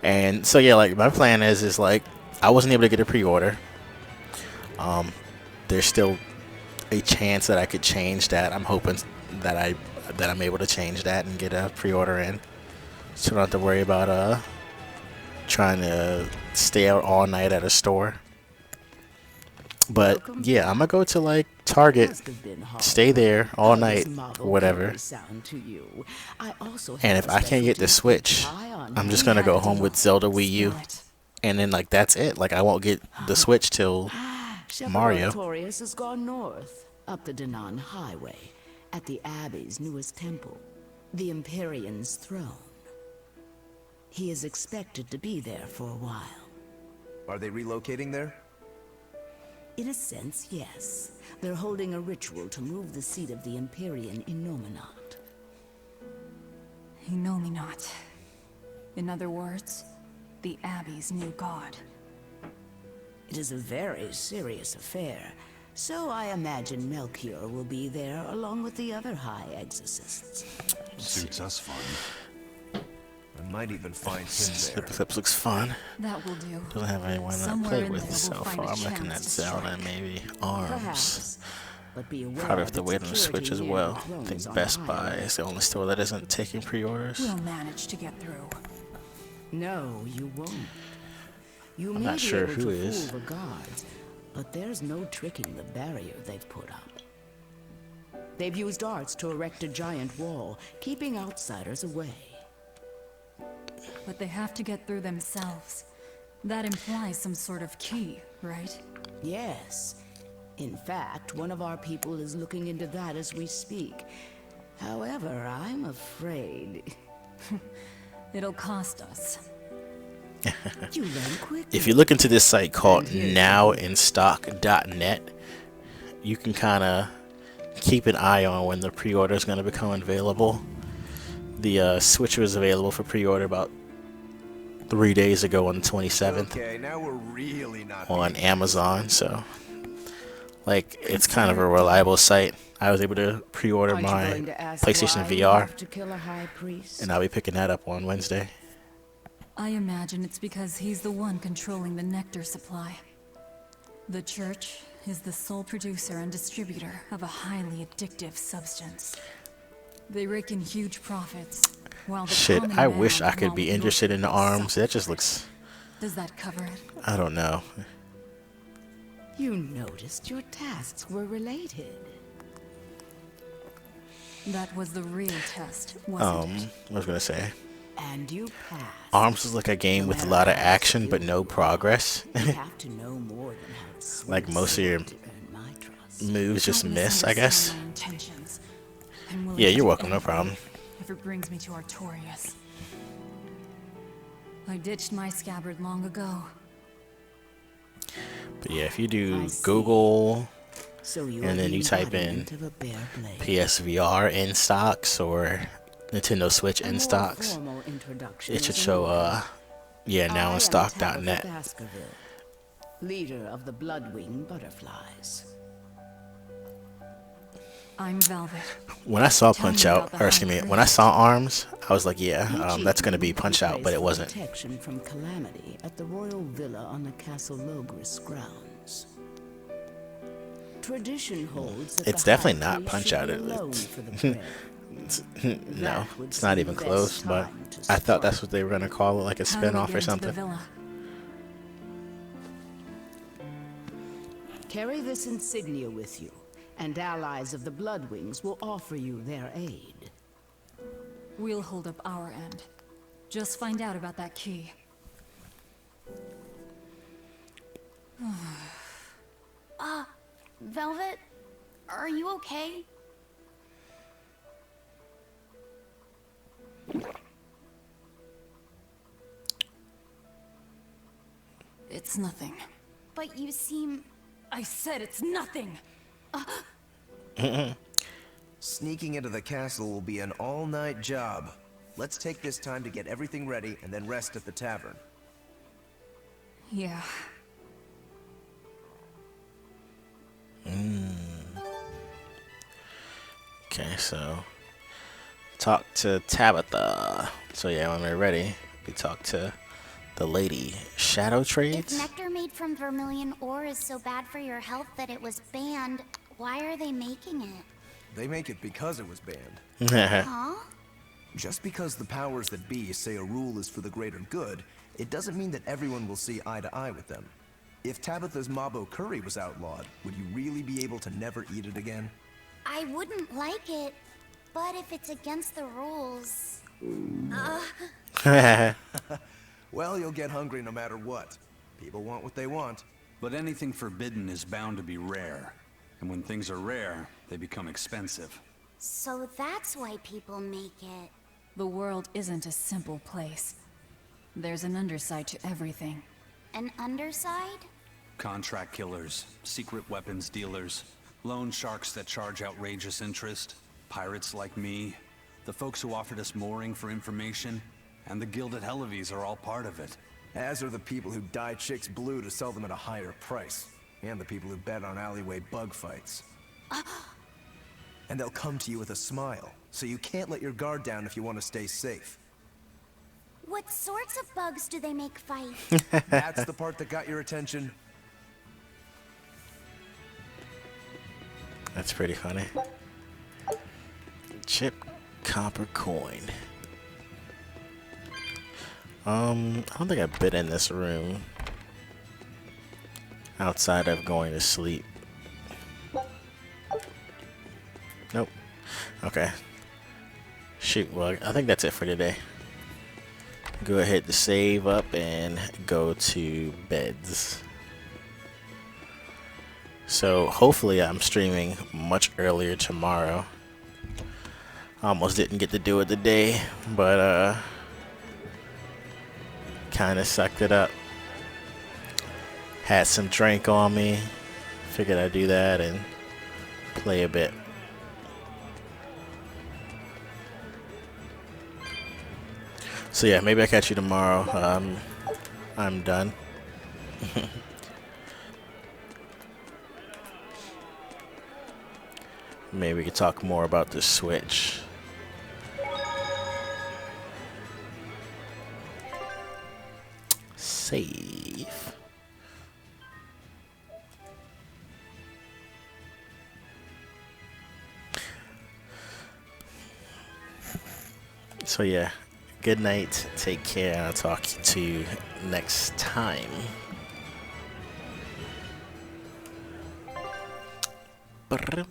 And so yeah, like, my plan is like, I wasn't able to get a pre-order. There's still a chance that I could change that. I'm hoping that I'm able to change that and get a pre-order in. so I don't have to worry about trying to stay out all night at a store. But yeah, I'm gonna go to like Target, stay there all night, whatever. And if I can't get the Switch, I'm just gonna go home with Zelda Wii U, and then like that's it. Like I won't get the Switch till Mario. Artorius has gone north, up the Danan Highway, at the Abbey's newest temple, the Empyrean's throne. He is expected to be there for a while. Are they relocating there? In a sense, yes. They're holding a ritual to move the seat of the Empyrean in Nominat. Nominat. In other words, the Abbey's new god. It is a very serious affair, so I imagine Melchior will be there along with the other high exorcists. Suits us fine. I might even find him there. Clips looks fun. That will do. Doesn't have anyone to Somewhere play in with there so we'll far. find a I'm looking at chance to Zelda and strike. maybe Arms. Perhaps, but be aware Probably have to that wait on the Switch as security near well. the I throne think is on Best high Buy alert. is the only store that isn't taking pre-orders. We'll manage to get through. No, you won't. You I'm may not be sure able who to is. fool the guards, but there's no tricking the barrier they've put up. They've used arts to erect a giant wall, keeping outsiders away. But they have to get through themselves. That implies some sort of key, right? Yes. In fact, one of our people is looking into that as we speak. However, I'm afraid... It'll cost us. You learn quickly. If you look into this site called nowinstock.net, you can kind of keep an eye on when the pre-order is going to become available. The Switch was available for pre-order about 3 days ago on the 27th. Okay, now we're really not on Amazon, so like it's kind of a reliable site. I was able to pre-order my PlayStation VR, and I'll be picking that up on Wednesday. I imagine it's because he's the one controlling the nectar supply. The church is the sole producer and distributor of a highly addictive substance. They rake in huge profits, while the Shit, common I man wish I could along be with interested in the yourself arms. That just looks, Does that cover it? I don't know. You noticed your tasks were related. That was the real test, wasn't it? I was gonna say, And you passed. Arms is like a game with a lot of action but no progress. You have to know more than how to Like most of your moves just miss, I guess. My intentions. I'm willing Yeah, to you're do welcome, no anything problem. If it brings me to Artorius. I ditched my scabbard long ago. But yeah, if you do Google So you and are then the you type in embodiment of a bare blade. PSVR in stocks or Nintendo Switch A in more stocks, formal introduction it should is in show order. yeah, I now am in Tabitha stock.net. Baskerville, leader of the Bloodwing Butterflies. I'm Velvet. When I saw Tell me Punch about Out, the or excuse me, high when I saw Arms, I was like, yeah, Each that's gonna evening, be Punch you Out, but place it wasn't. protection from calamity at the royal villa on the Castle Logris grounds. Tradition holds that It's the definitely High not Priest Punch should Out. be alone for the prayer. No, would it's not seem even best close. But time to I thought that's what they were gonna call it, like a How do we spin-off get or into the something. villa? Carry this insignia with you, and allies of the Bloodwings will offer you their aid. We'll hold up our end. Just find out about that key. Velvet, are you okay? It's nothing. But you seem... I said it's nothing! Sneaking into the castle will be an all-night job. Let's take this time to get everything ready and then rest at the tavern. Yeah. Okay, so talk to Tabitha. So yeah, when we're ready, we talk to the lady. Shadow If Trades? nectar made from vermilion ore is so bad for your health that it was banned, why are they making it? They make it because it was banned. Huh? Just because the powers that be say a rule is for the greater good, it doesn't mean that everyone will see eye to eye with them. If Tabitha's Mabo curry was outlawed, would you really be able to never eat it again? I wouldn't like it, but if it's against the rules... Well, you'll get hungry no matter what. People want what they want. But anything forbidden is bound to be rare. And when things are rare, they become expensive. So that's why people make it. The world isn't a simple place. There's an underside to everything. An underside? Contract killers, secret weapons dealers, loan sharks that charge outrageous interest, pirates like me, the folks who offered us mooring for information, and the Gilded Hellevies are all part of it. As are the people who dye chicks blue to sell them at a higher price. And the people who bet on alleyway bug fights. And they'll come to you with a smile, so you can't let your guard down if you want to stay safe. What sorts of bugs do they make fight? That's the part that got your attention. That's pretty funny. Chip copper coin. I don't think I've been in this room outside of going to sleep. Nope. Okay. Shoot, well, I think that's it for today. Go ahead to save up and go to beds. So hopefully I'm streaming much earlier tomorrow. Almost didn't get to do it today, but kind of sucked it up. Had some drink on me. Figured I'd do that and play a bit. So yeah, maybe I'll catch you tomorrow. I'm done. Maybe we could talk more about the Switch. Save. So yeah, good night, take care, and I'll talk to you next time. Brr.